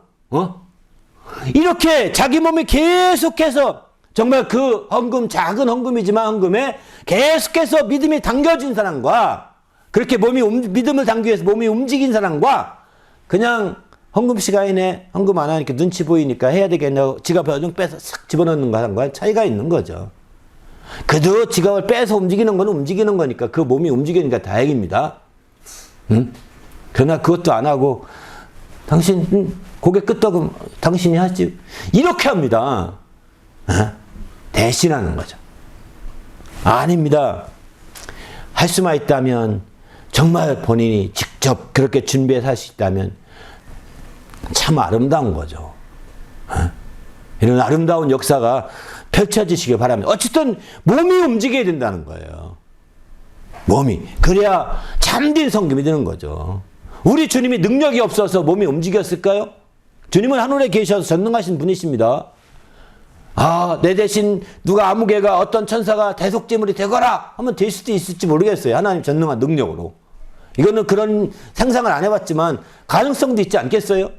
이렇게 자기 몸이 계속해서 정말 그 헌금 작은 헌금이지만 헌금에 계속해서 믿음이 당겨진 사람과 그렇게 믿음을 당기기 위해서 몸이 움직인 사람과 그냥 헌금 시간에 헌금 안 하니까 눈치 보이니까 해야 되겠냐고 지갑에 어중 빼서 싹 집어넣는 거랑 차이가 있는 거죠. 그래도 지갑을 빼서 움직이는 건 움직이는 거니까 그 몸이 움직이니까 다행입니다. 그러나 그것도 안 하고 당신 고개 끄덕이면 당신이 하지 이렇게 합니다. 대신하는 거죠. 아닙니다. 할 수만 있다면 정말 본인이 직접 그렇게 준비해서 할 수 있다면 참 아름다운 거죠. 이런 아름다운 역사가 펼쳐지시길 바랍니다. 어쨌든 몸이 움직여야 된다는 거예요. 몸이. 그래야 참된 성김이 되는 거죠. 우리 주님이 능력이 없어서 몸이 움직였을까요? 주님은 하늘에 계셔서 전능하신 분이십니다. 내 대신 누가 아무개가 어떤 천사가 대속제물이 되거라 하면 될 수도 있을지 모르겠어요. 하나님 전능한 능력으로. 이거는 그런 상상을 안 해봤지만 가능성도 있지 않겠어요?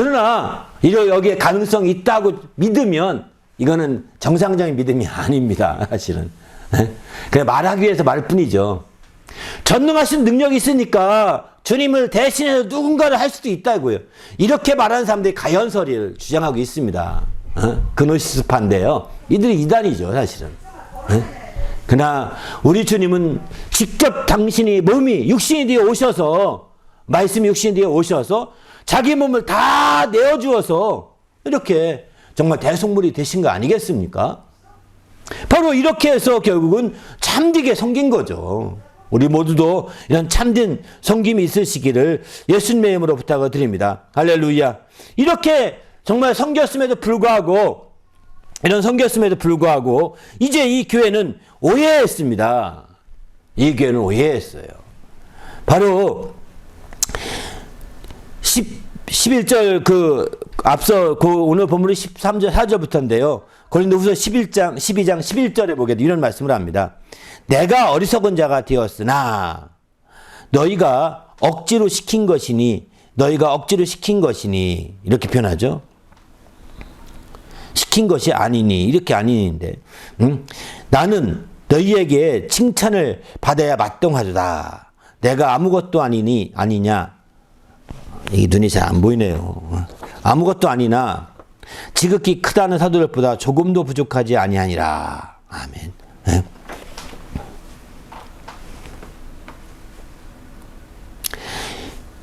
그러나 여기에 가능성이 있다고 믿으면 이거는 정상적인 믿음이 아닙니다. 사실은. 그냥 말하기 위해서 말할 뿐이죠. 전능하신 능력이 있으니까 주님을 대신해서 누군가를 할 수도 있다고요. 이렇게 말하는 사람들이 가연설을 주장하고 있습니다. 그노시스파인데요. 이들이 이단이죠, 사실은. 그러나 우리 주님은 직접 당신이 몸이 육신이 되어 오셔서, 말씀이 육신이 되어 오셔서 자기 몸을 다 내어주어서 이렇게 정말 대속물이 되신 거 아니겠습니까? 바로 이렇게 해서 결국은 참되게 섬긴 거죠. 우리 모두도 이런 참된 섬김이 있으시기를 예수님의 이름으로 부탁을 드립니다. 할렐루야. 이렇게 정말 섬겼음에도 불구하고, 이런 섬겼음에도 불구하고 이제 이 교회는 오해했습니다. 이 교회는 오해했어요. 바로 11절 앞서 오늘 본문이 13절 4절부터인데요. 고린도후서 12장 11절에 보게 돼 이런 말씀을 합니다. 내가 어리석은 자가 되었으나 너희가 억지로 시킨 것이니 이렇게 표현하죠. 시킨 것이 아니니 이렇게 아니니인데 나는 너희에게 칭찬을 받아야 마땅하도다. 내가 아무것도 아니냐. 이 눈이 잘 안 보이네요. 아무것도 아니나 지극히 크다는 사도들보다 조금도 부족하지 아니하니라. 아멘. 네?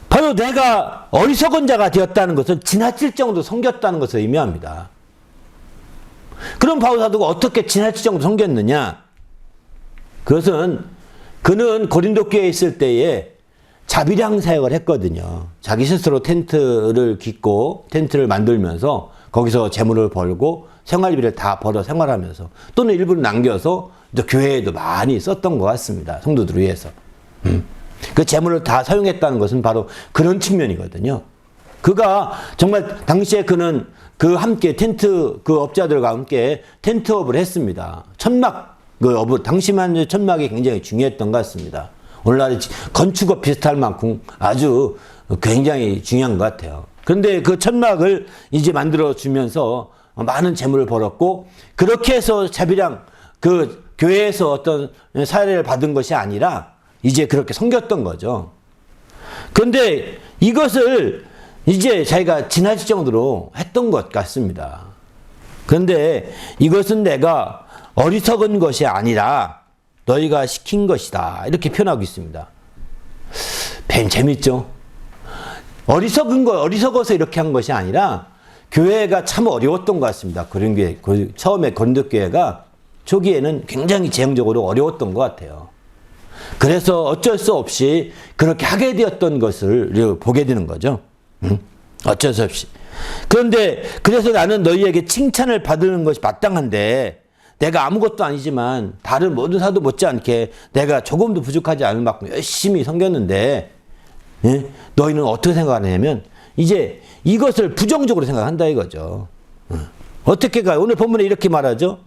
바로 내가 어리석은 자가 되었다는 것은 지나칠 정도로 섬겼다는 것을 의미합니다. 그럼 바울 사도가 어떻게 지나칠 정도로 섬겼느냐? 그것은 그는 고린도 교회에 있을 때에 자비량 사역을 했거든요. 자기 스스로 텐트를 깃고 텐트를 만들면서 거기서 재물을 벌고 생활비를 다 벌어 생활하면서 또는 일부를 남겨서 교회에도 많이 썼던 것 같습니다. 성도들을 위해서. 그 재물을 다 사용했다는 것은 바로 그런 측면이거든요. 그가 정말 당시에 그는 함께 텐트 업자들과 함께 텐트업을 했습니다. 천막 업을 당시만 천막이 굉장히 중요했던 것 같습니다. 오늘날 건축업 비슷할 만큼 아주 굉장히 중요한 것 같아요. 그런데 그 천막을 이제 만들어 주면서 많은 재물을 벌었고 그렇게 해서 자비량 교회에서 어떤 사례를 받은 것이 아니라 이제 그렇게 섬겼던 거죠. 그런데 이것을 이제 자기가 지나칠 정도로 했던 것 같습니다. 그런데 이것은 내가 어리석은 것이 아니라 너희가 시킨 것이다. 이렇게 표현하고 있습니다. 재밌죠? 어리석어서 이렇게 한 것이 아니라 교회가 참 어려웠던 것 같습니다. 그런 교회, 처음에 고린도 교회가 초기에는 굉장히 재정적으로 어려웠던 것 같아요. 그래서 어쩔 수 없이 그렇게 하게 되었던 것을 보게 되는 거죠. 어쩔 수 없이. 그런데 그래서 나는 너희에게 칭찬을 받는 것이 마땅한데 내가 아무것도 아니지만 다른 모든 사도 못지않게 내가 조금도 부족하지 않을 만큼 열심히 섬겼는데 너희는 어떻게 생각하냐면 이제 이것을 부정적으로 생각한다 이거죠. 어떻게 가요? 오늘 본문에 이렇게 말하죠.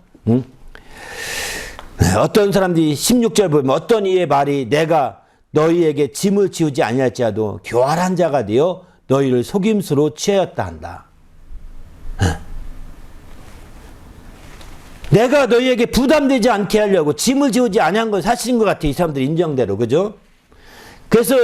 어떤 사람들이 16절 보면 어떤 이의 말이 내가 너희에게 짐을 지우지 아니할지라도 교활한 자가 되어 너희를 속임수로 취하였다 한다. 내가 너희에게 부담되지 않게 하려고 짐을 지우지 아니한 건 사실인 것 같아. 이 사람들 인정대로. 그죠? 그래서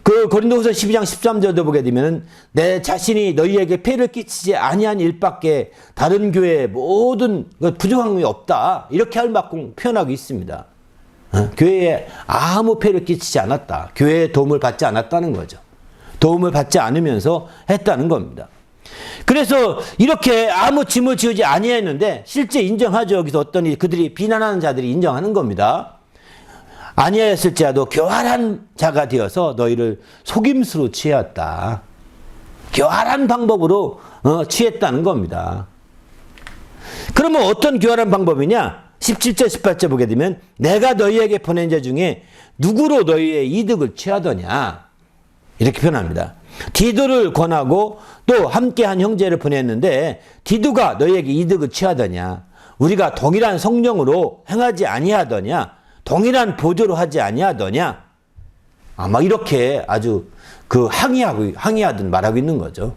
고린도후서 12장 13절도 보게 되면 내 자신이 너희에게 폐를 끼치지 아니한 일밖에 다른 교회에 모든 부족한 것이 없다. 이렇게 할 만큼 표현하고 있습니다. 교회에 아무 폐를 끼치지 않았다. 교회의 도움을 받지 않았다는 거죠. 도움을 받지 않으면서 했다는 겁니다. 그래서 이렇게 아무 짐을 지우지 아니했는데 실제 인정하죠. 여기서 그들이 비난하는 자들이 인정하는 겁니다. 아니하였을지라도 교활한 자가 되어서 너희를 속임수로 취했다. 교활한 방법으로 취했다는 겁니다. 그러면 어떤 교활한 방법이냐? 17절 18절 보게 되면 내가 너희에게 보낸 자 중에 누구로 너희의 이득을 취하더냐? 이렇게 표현합니다. 디도를 권하고 또 함께한 형제를 보냈는데 디도가 너희에게 이득을 취하더냐? 우리가 동일한 성령으로 행하지 아니하더냐? 동일한 보조로 하지 아니하더냐? 아마 이렇게 아주 항의하든 말하고 있는 거죠.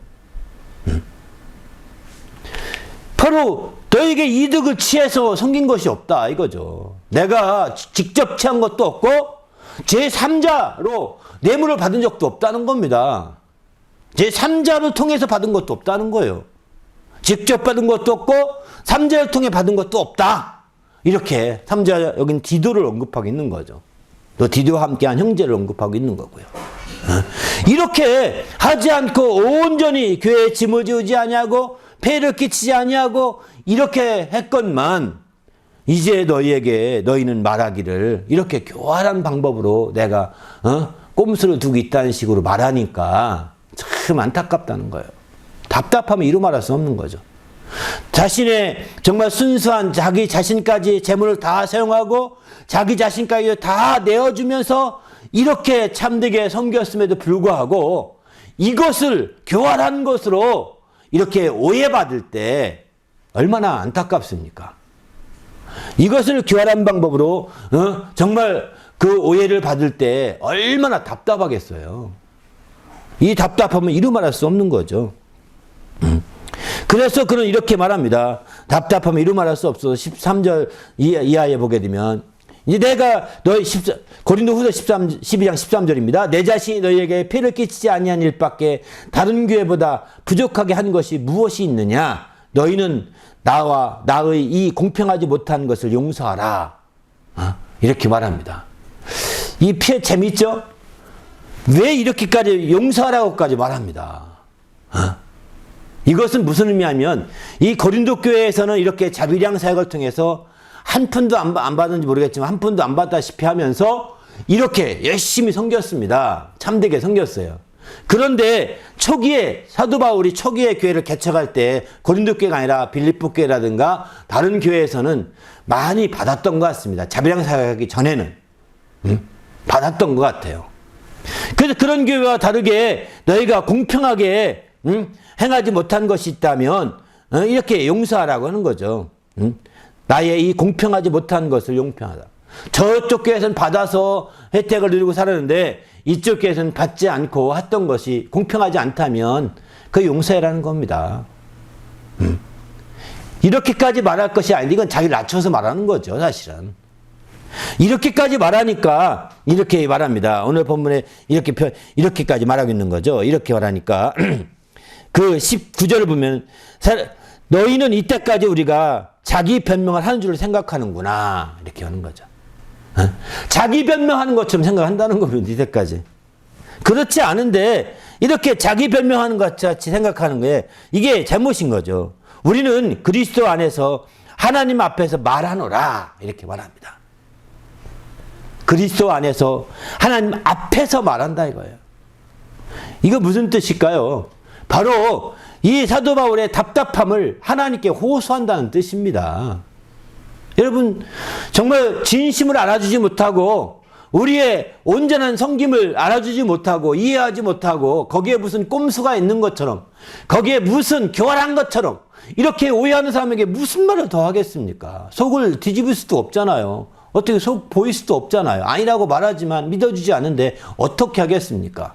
바로 너에게 이득을 취해서 섬긴 것이 없다 이거죠. 내가 직접 취한 것도 없고 제3자로 뇌물을 받은 적도 없다는 겁니다. 제3자를 통해서 받은 것도 없다는 거예요. 직접 받은 것도 없고 3자를 통해 받은 것도 없다. 이렇게 3자 여긴 디도를 언급하고 있는 거죠. 또 디도와 함께한 형제를 언급하고 있는 거고요. 이렇게 하지 않고 온전히 교회에 짐을 지우지 아니하고 폐를 끼치지 아니하고 이렇게 했건만 이제 너희는 말하기를 이렇게 교활한 방법으로 내가 꼼수를 두고 있다는 식으로 말하니까 참 안타깝다는 거예요. 답답하면 이루 말할 수 없는 거죠. 자신의 정말 순수한 자기 자신까지 재물을 다 사용하고 자기 자신까지 다 내어주면서 이렇게 참되게 섬겼음에도 불구하고 이것을 교활한 것으로 이렇게 오해받을 때 얼마나 안타깝습니까? 이것을 교활한 방법으로 정말 그 오해를 받을 때 얼마나 답답하겠어요. 이 답답함은 이루 말할 수 없는 거죠. 그래서 그는 이렇게 말합니다. 답답함은 이루 말할 수 없어서 13절 이하에 보게 되면 이제 내가 너희 고린도후서 12장 13절입니다. 내 자신이 너희에게 피를 끼치지 아니한 일밖에 다른 교회보다 부족하게 한 것이 무엇이 있느냐? 너희는 나와 나의 이 공평하지 못한 것을 용서하라. 이렇게 말합니다. 이 피해 재밌죠? 왜 이렇게까지 용서하라고까지 말합니다. 이것은 무슨 의미하면 이 고린도 교회에서는 이렇게 자비량 사역을 통해서 한 푼도 안 받았는지 모르겠지만 한 푼도 안 받다시피 하면서 이렇게 열심히 섬겼습니다. 참되게 섬겼어요. 그런데 초기에 사도 바울이 초기에 교회를 개척할 때 고린도 교회가 아니라 빌립보 교회라든가 다른 교회에서는 많이 받았던 것 같습니다. 자비량 사역하기 전에는 받았던 것 같아요. 그래서 그런 교회와 다르게 너희가 공평하게 행하지 못한 것이 있다면 이렇게 용서하라고 하는 거죠. 나의 이 공평하지 못한 것을 용평하다. 저쪽 교회에서는 받아서 혜택을 누리고 살았는데 이쪽 교회에서는 받지 않고 했던 것이 공평하지 않다면 그 용서해라는 겁니다. 이렇게까지 말할 것이 아닌데 이건 자기를 낮춰서 말하는 거죠, 사실은. 이렇게까지 말하니까 이렇게 말합니다. 오늘 본문에 이렇게까지 말하고 있는 거죠. 이렇게 말하니까 그 19절을 보면 너희는 이때까지 우리가 자기 변명을 하는 줄 생각하는구나 이렇게 하는 거죠. 자기 변명하는 것처럼 생각한다는 겁니다. 이때까지. 그렇지 않은데 이렇게 자기 변명하는 것 같이 생각하는 게 이게 잘못인 거죠. 우리는 그리스도 안에서 하나님 앞에서 말하노라 이렇게 말합니다. 그리스도 안에서 하나님 앞에서 말한다 이거예요. 이거 무슨 뜻일까요? 바로 이 사도 바울의 답답함을 하나님께 호소한다는 뜻입니다. 여러분 정말 진심을 알아주지 못하고 우리의 온전한 섬김을 알아주지 못하고 이해하지 못하고 거기에 무슨 꼼수가 있는 것처럼 거기에 무슨 교활한 것처럼 이렇게 오해하는 사람에게 무슨 말을 더 하겠습니까? 속을 뒤집을 수도 없잖아요. 어떻게 속 보일 수도 없잖아요. 아니라고 말하지만 믿어주지 않는데 어떻게 하겠습니까?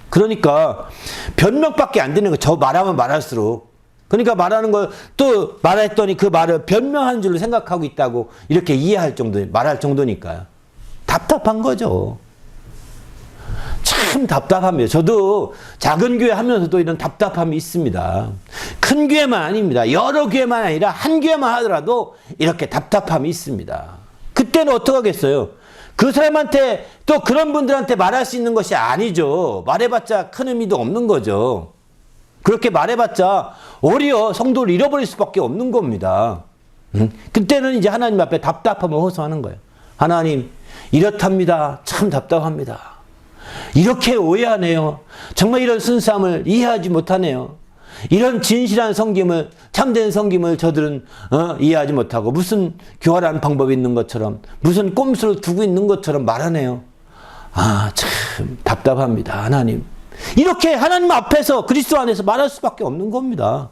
그러니까 변명밖에 안 되는 거. 저 말하면 말할수록. 그러니까 말하는 걸 또 말했더니 그 말을 변명한 줄로 생각하고 있다고 이렇게 이해할 정도, 말할 정도니까요. 답답한 거죠. 참 답답합니다. 저도 작은 교회 하면서도 이런 답답함이 있습니다. 큰 교회만 아닙니다. 여러 교회만 아니라 한 교회만 하더라도 이렇게 답답함이 있습니다. 그때는 어떻게 하겠어요? 그 사람한테 또 그런 분들한테 말할 수 있는 것이 아니죠. 말해봤자 큰 의미도 없는 거죠. 그렇게 말해봤자 오히려 성도를 잃어버릴 수밖에 없는 겁니다. 그때는 이제 하나님 앞에 답답함을 호소하는 거예요. 하나님 이렇답니다. 참 답답합니다. 이렇게 오해하네요. 정말 이런 순수함을 이해하지 못하네요. 이런 진실한 섬김을 참된 섬김을 저들은 이해하지 못하고 무슨 교활한 방법이 있는 것처럼 무슨 꼼수를 두고 있는 것처럼 말하네요. 아, 참 답답합니다. 하나님. 이렇게 하나님 앞에서 그리스도 안에서 말할 수밖에 없는 겁니다.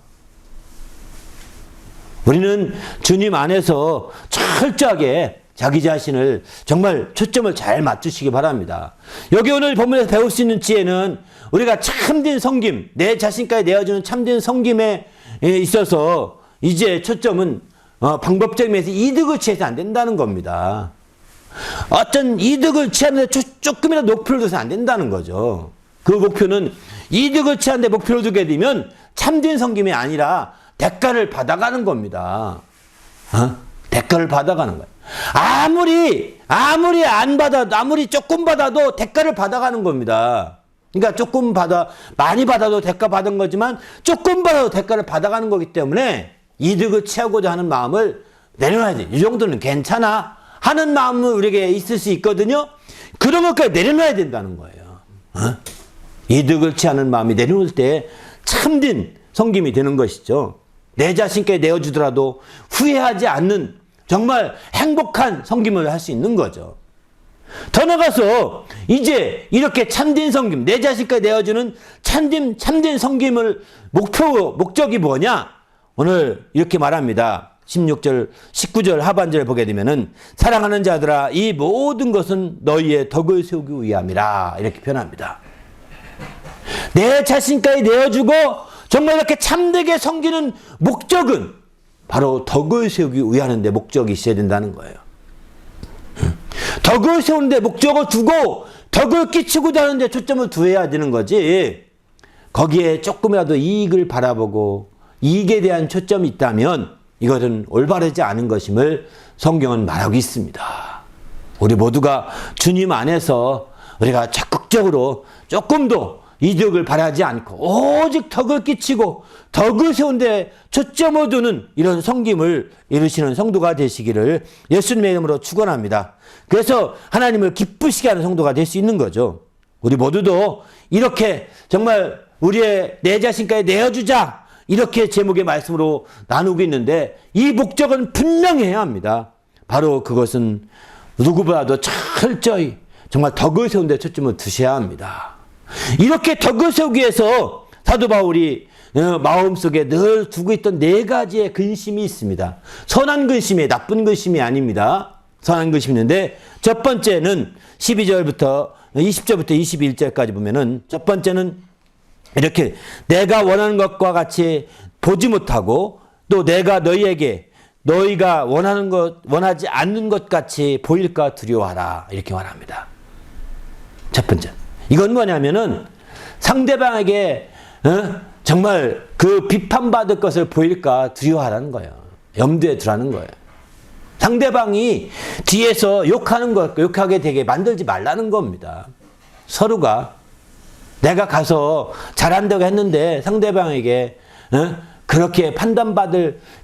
우리는 주님 안에서 철저하게 자기 자신을 정말 초점을 잘 맞추시기 바랍니다. 여기 오늘 본문에서 배울 수 있는 지혜는 우리가 참된 섬김, 내 자신까지 내어주는 참된 섬김에 있어서 이제 초점은 방법적인 면에서 이득을 취해서 안 된다는 겁니다. 어떤 이득을 취하는데 조금이라도 목표를 둬서 안 된다는 거죠. 그 목표는 이득을 취하는데 목표를 두게 되면 참된 섬김이 아니라 대가를 받아가는 겁니다. 대가를 받아가는 거예요. 아무리 조금 받아도 대가를 받아가는 겁니다. 그러니까 많이 받아도 대가 받은 거지만 조금 받아도 대가를 받아가는 거기 때문에 이득을 취하고자 하는 마음을 내려놔야 돼. 이 정도는 괜찮아 하는 마음은 우리에게 있을 수 있거든요. 그런 것까지 내려놔야 된다는 거예요. 이득을 취하는 마음이 내려올 때 참된 섬김이 되는 것이죠. 내 자신께 내어주더라도 후회하지 않는 정말 행복한 섬김을 할 수 있는 거죠. 더 나가서 이제 이렇게 참된 섬김, 내 자신까지 내어주는 참된 섬김을 목적이 뭐냐? 오늘 이렇게 말합니다. 16절, 19절 하반절을 보게 되면은 사랑하는 자들아 이 모든 것은 너희의 덕을 세우기 위함이라 이렇게 표현합니다. 내 자신까지 내어주고 정말 이렇게 참되게 섬기는 목적은 바로 덕을 세우기 위하는 데 목적이 있어야 된다는 거예요. 덕을 세우는데 목적을 두고 덕을 끼치고자 하는데 초점을 두어야 되는 거지. 거기에 조금이라도 이익을 바라보고 이익에 대한 초점이 있다면 이것은 올바르지 않은 것임을 성경은 말하고 있습니다. 우리 모두가 주님 안에서 우리가 적극적으로 조금도 이득을 바라지 않고 오직 덕을 끼치고 덕을 세운데 초점을 두는 이런 섬김을 이루시는 성도가 되시기를 예수님의 이름으로 축원합니다. 그래서 하나님을 기쁘시게 하는 성도가 될 수 있는 거죠. 우리 모두도 이렇게 정말 우리의 내 자신까지 내어주자 이렇게 제목의 말씀으로 나누고 있는데 이 목적은 분명해야 합니다. 바로 그것은 누구보다도 철저히 정말 덕을 세운 데 초점을 두셔야 합니다. 이렇게 덕을 세우기 위해서 사도 바울이 마음속에 늘 두고 있던 네 가지의 근심이 있습니다. 선한 근심이 나쁜 근심이 아닙니다. 선한 근심이 있는데 첫 번째는 12절부터 20절부터 21절까지 보면은 첫 번째는 이렇게 내가 원하는 것과 같이 보지 못하고 또 내가 너희가 원하지 않는 것 같이 보일까 두려워하라 이렇게 말합니다. 첫 번째. 이건 뭐냐면은 상대방에게 정말 그 비판받을 것을 보일까 두려워하라는 거예요. 염두에 두라는 거예요. 상대방이 뒤에서 욕하게 되게 만들지 말라는 겁니다. 서로가 내가 가서 잘한다고 했는데 상대방에게 그렇게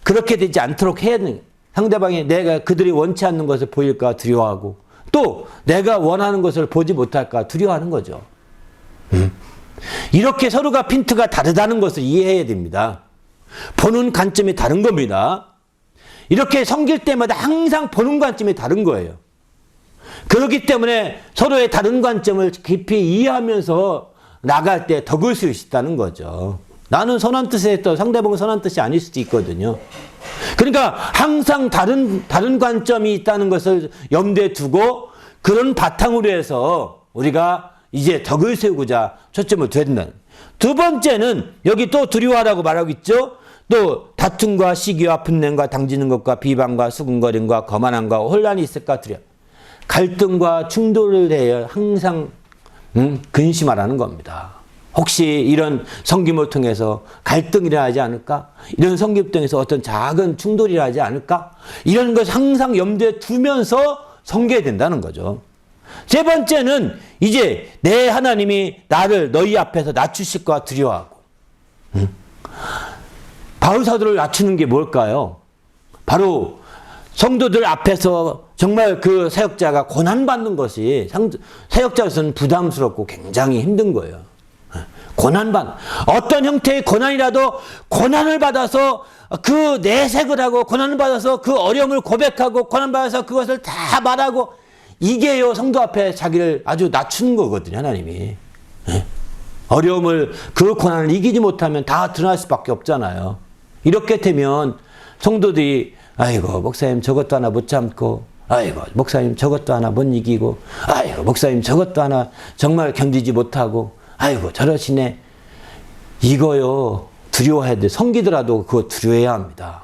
그렇게 되지 않도록 해야 되는 상대방이 그들이 원치 않는 것을 보일까 두려워하고 또 내가 원하는 것을 보지 못할까 두려워하는 거죠. 이렇게 서로가 핀트가 다르다는 것을 이해해야 됩니다. 보는 관점이 다른 겁니다. 이렇게 섬길 때마다 항상 보는 관점이 다른 거예요. 그렇기 때문에 서로의 다른 관점을 깊이 이해하면서 나갈 때 덕을 세울 수 있다는 거죠. 나는 선한 뜻을 했던 상대방은 선한 뜻이 아닐 수도 있거든요. 그러니까 항상 다른 관점이 있다는 것을 염두에 두고 그런 바탕으로 해서 우리가 이제 덕을 세우고자 초점을 둬야 된다. 두 번째는 여기 또 두려워하라고 말하고 있죠. 또 다툼과 시기와 분냄과 당지는 것과 비방과 수군거림과 거만함과 혼란이 있을까 두려워. 갈등과 충돌을 대해 항상 근심하라는 겁니다. 혹시 이런 섬김을 통해서 갈등이 일어나지 않을까? 이런 섬김을 통해서 어떤 작은 충돌이 일어나지 않을까? 이런 것을 항상 염두에 두면서 섬겨야 된다는 거죠. 세 번째는 이제 내 하나님이 나를 너희 앞에서 낮추실까 두려워하고. 바울 사도를 낮추는 게 뭘까요? 바로 성도들 앞에서 정말 그 사역자가 고난받는 것이 사역자로서는 부담스럽고 굉장히 힘든 거예요. 어떤 형태의 고난이라도 고난을 받아서 그 내색을 하고 고난을 받아서 그 어려움을 고백하고 고난받아서 그것을 다 말하고 이게요 성도 앞에 자기를 아주 낮추는 거거든요. 하나님이. 어려움을 그 고난을 이기지 못하면 다 드러날 수밖에 없잖아요. 이렇게 되면 성도들이 아이고 목사님 저것도 하나 못 참고 아이고 목사님 저것도 하나 못 이기고, 아이고 목사님 저것도 하나 정말 견디지 못하고, 아이고 저러시네. 이거요 두려워해야 돼. 섬기더라도 그거 두려워해야 합니다.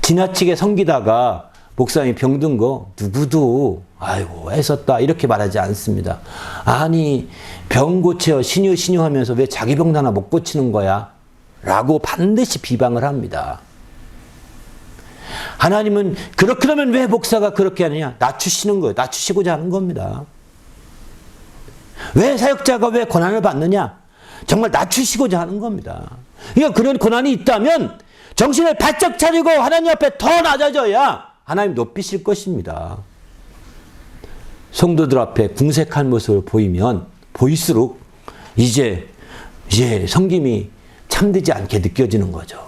지나치게 섬기다가 목사님이 병든 거 누구도 아이고 애썼다 이렇게 말하지 않습니다. 아니 병 고쳐 신유 하면서 왜 자기 병도 하나 못 고치는 거야? 라고 반드시 비방을 합니다. 하나님은 그러면 왜 목사가 그렇게 하느냐? 낮추시는 거예요. 낮추시고자 하는 겁니다. 왜 사역자가 왜 고난을 받느냐? 정말 낮추시고자 하는 겁니다. 그러니까 그런 고난이 있다면 정신을 바짝 차리고 하나님 앞에 더 낮아져야 하나님 높이실 것입니다. 성도들 앞에 궁색한 모습을 보이면 보일수록 이제 섬김이 참되지 않게 느껴지는 거죠.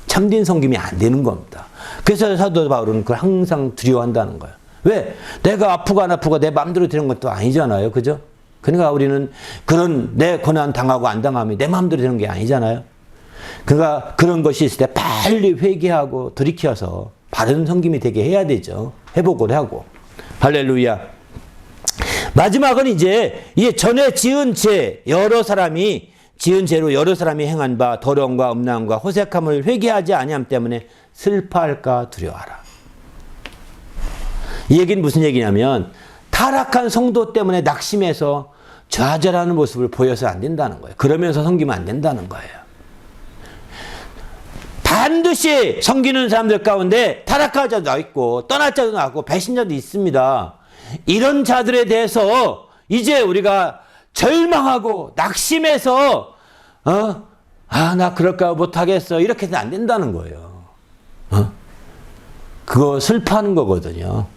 참된 섬김이 안 되는 겁니다. 그래서 사도 바울은 그걸 항상 두려워한다는 거예요. 왜? 내가 아프고 안 아프고 내 마음대로 되는 것도 아니잖아요. 그죠? 그러니까 우리는 그런 내 고난 당하고 안 당함이 내 마음대로 되는 게 아니잖아요. 그러니까 그런 것이 있을 때 빨리 회개하고 돌이켜서 바른 섬김이 되게 해야 되죠. 회복을 하고. 할렐루야. 마지막은 이제 전에 지은 죄, 지은 죄로 여러 사람이 행한 바 더러움과 음란과 호색함을 회개하지 아니함 때문에 슬퍼할까 두려워하라. 이 얘기는 무슨 얘기냐면 타락한 성도 때문에 낙심해서 좌절하는 모습을 보여서 안 된다는 거예요. 그러면서 섬기면 안 된다는 거예요. 반드시 섬기는 사람들 가운데 타락한 자도 있고 떠날 자도 있고 배신자도 있습니다. 이런 자들에 대해서 이제 우리가 절망하고 낙심해서 나 그럴까 못하겠어 이렇게 해서는 안 된다는 거예요. 그거 슬퍼하는 거거든요.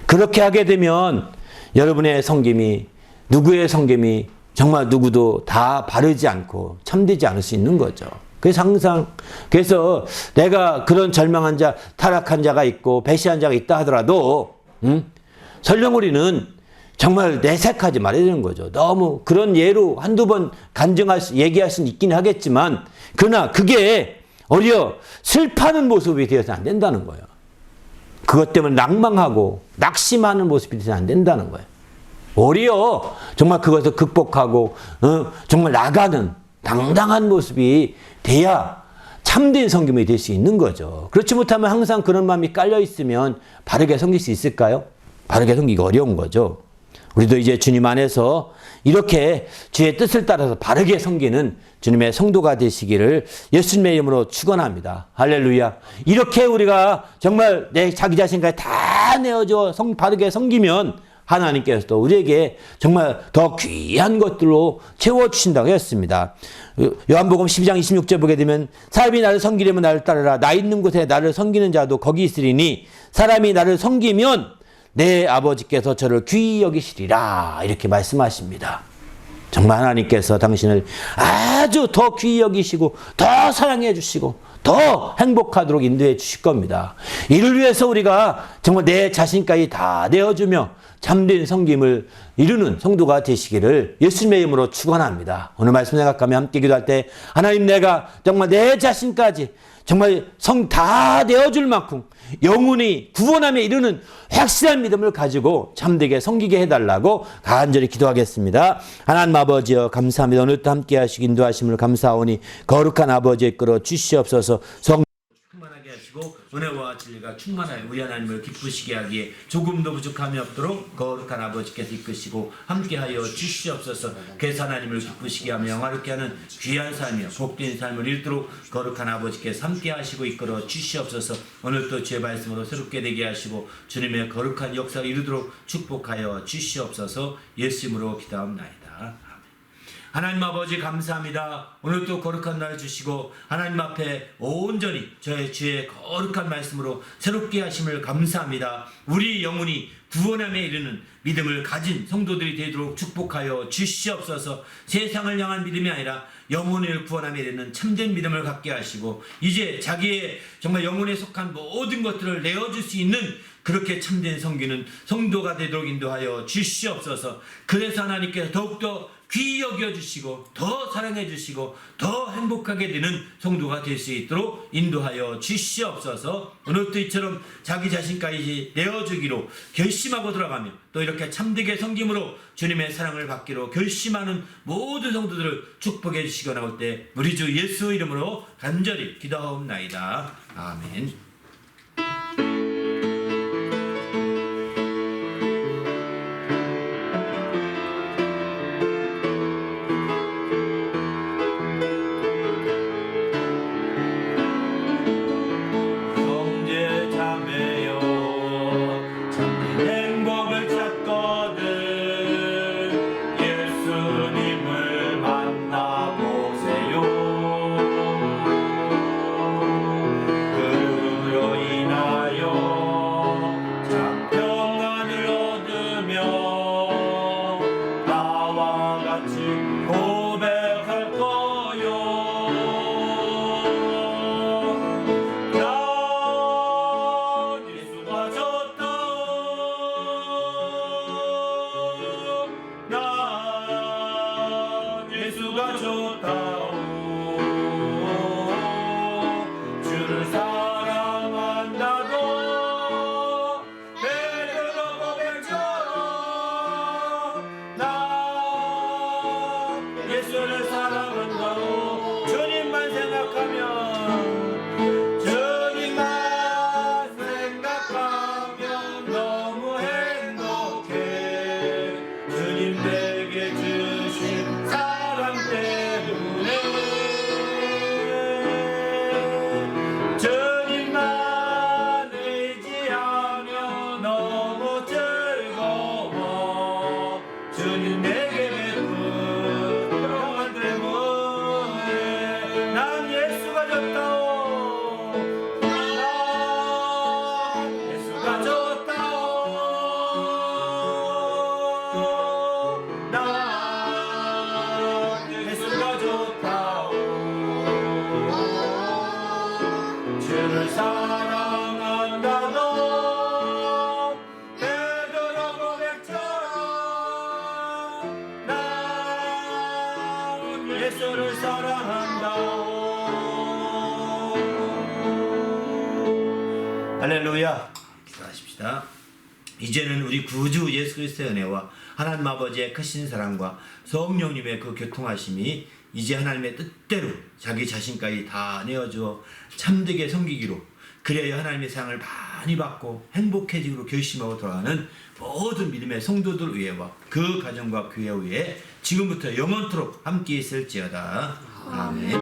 그렇게 하게 되면 여러분의 섬김이 누구의 섬김이 정말 누구도 다 바르지 않고 참되지 않을 수 있는 거죠. 그래서 내가 그런 절망한 자, 타락한 자가 있고 배신한 자가 있다 하더라도 설령 우리는 정말 내색하지 말아야 되는 거죠. 너무 그런 예로 한두 번 얘기할 수는 있긴 하겠지만 그러나 그게 오히려 슬퍼하는 모습이 되어서 안 된다는 거예요. 그것 때문에 낭망하고 낙심하는 모습이 되어서 안 된다는 거예요. 오히려 정말 그것을 극복하고 정말 나가는 당당한 모습이 돼야 참된 섬김이 될 수 있는 거죠. 그렇지 못하면 항상 그런 마음이 깔려 있으면 바르게 섬길 수 있을까요? 바르게 섬기기 어려운 거죠. 우리도 이제 주님 안에서 이렇게 주의 뜻을 따라서 바르게 섬기는 주님의 성도가 되시기를 예수님의 이름으로 축원합니다. 할렐루야. 이렇게 우리가 정말 자기 자신까지 다 내어줘 바르게 섬기면 하나님께서도 우리에게 정말 더 귀한 것들로 채워주신다고 했습니다. 요한복음 12장 26절 보게 되면 사람이 나를 섬기려면 나를 따르라. 나 있는 곳에 나를 섬기는 자도 거기 있으리니 사람이 나를 섬기면 내 아버지께서 저를 귀히 여기시리라. 이렇게 말씀하십니다. 정말 하나님께서 당신을 아주 더 귀히 여기시고 더 사랑해 주시고 더 행복하도록 인도해 주실 겁니다. 이를 위해서 우리가 정말 내 자신까지 다 내어주며 참된 섬김을 이루는 성도가 되시기를 예수님의 이름으로 축원합니다. 오늘 말씀 생각하며 함께 기도할 때 하나님 내가 정말 내 자신까지 정말 다 내어줄 만큼 영혼이 구원함에 이르는 확실한 믿음을 가지고 참되게 섬기게 해달라고 간절히 기도하겠습니다. 하나님 아버지여 감사합니다. 오늘도 함께 하시고 인도하심을 감사하오니 거룩한 아버지의 끌어 주시옵소서. 충만하게 하시고 은혜와 진리가 충만하여 우리 하나님을 기쁘시게 하기에 조금도 부족함이 없도록 거룩한 아버지께서 이끄시고 함께하여 주시옵소서. 그래서 하나님을 기쁘시게 하며 영화롭게 하는 귀한 삶이요 복된 삶을 잃도록 거룩한 아버지께서 함께하시고 이끌어 주시옵소서. 오늘도 주의 말씀으로 새롭게 되게 하시고 주님의 거룩한 역사를 이루도록 축복하여 주시옵소서. 예수님으로 기도합나이다. 하나님 아버지 감사합니다. 오늘도 거룩한 날 주시고 하나님 앞에 온전히 저의 주의 거룩한 말씀으로 새롭게 하심을 감사합니다. 우리 영혼이 구원함에 이르는 믿음을 가진 성도들이 되도록 축복하여 주시옵소서. 세상을 향한 믿음이 아니라 영혼을 구원함에 이르는 참된 믿음을 갖게 하시고 이제 자기의 정말 영혼에 속한 모든 것들을 내어줄 수 있는 그렇게 참된 섬기는 성도가 되도록 인도하여 주시옵소서. 그래서 하나님께서 더욱더 귀히 여겨주시고 더 사랑해주시고 더 행복하게 되는 성도가 될 수 있도록 인도하여 주시옵소서. 오늘도 이처럼 자기 자신까지 내어주기로 결심하고 들어가며 또 이렇게 참되게 섬김으로 주님의 사랑을 받기로 결심하는 모든 성도들을 축복해 주시고 나올 때 우리 주 예수 이름으로 간절히 기도하옵나이다. 아멘. 예수가 좋다오. 주를 사랑한다고 베드로 고백처럼 나 예수를 사랑한다고 주님만 생각하면 너무 행복해. 주님 내게 주신 사랑 때문에 주님만 의지하며 너무 즐거워. 주님 내게 베푼 평안 때문에 난 예수가 좋다오. 난 예수가 좋다오. 난 예수가 좋다오. 주를 사랑한다고 베드로 고백처럼 난 예수를 사랑한다오. 할렐루야. 기도하십시다. 이제는 우리 구주 예수 그리스도의 은혜와 하나님 아버지의 크신 사랑과 성령님의 그 교통하심이 이제 하나님의 뜻대로 자기 자신까지 다 내어주어 참되게 섬기기로, 그래야 하나님의 사랑을 많이 받고 행복해지기로 결심하고 돌아가는 모든 믿음의 성도들 위에와 그 가정과 교회 위에 지금부터 영원토록 함께 있을지어다. 아멘.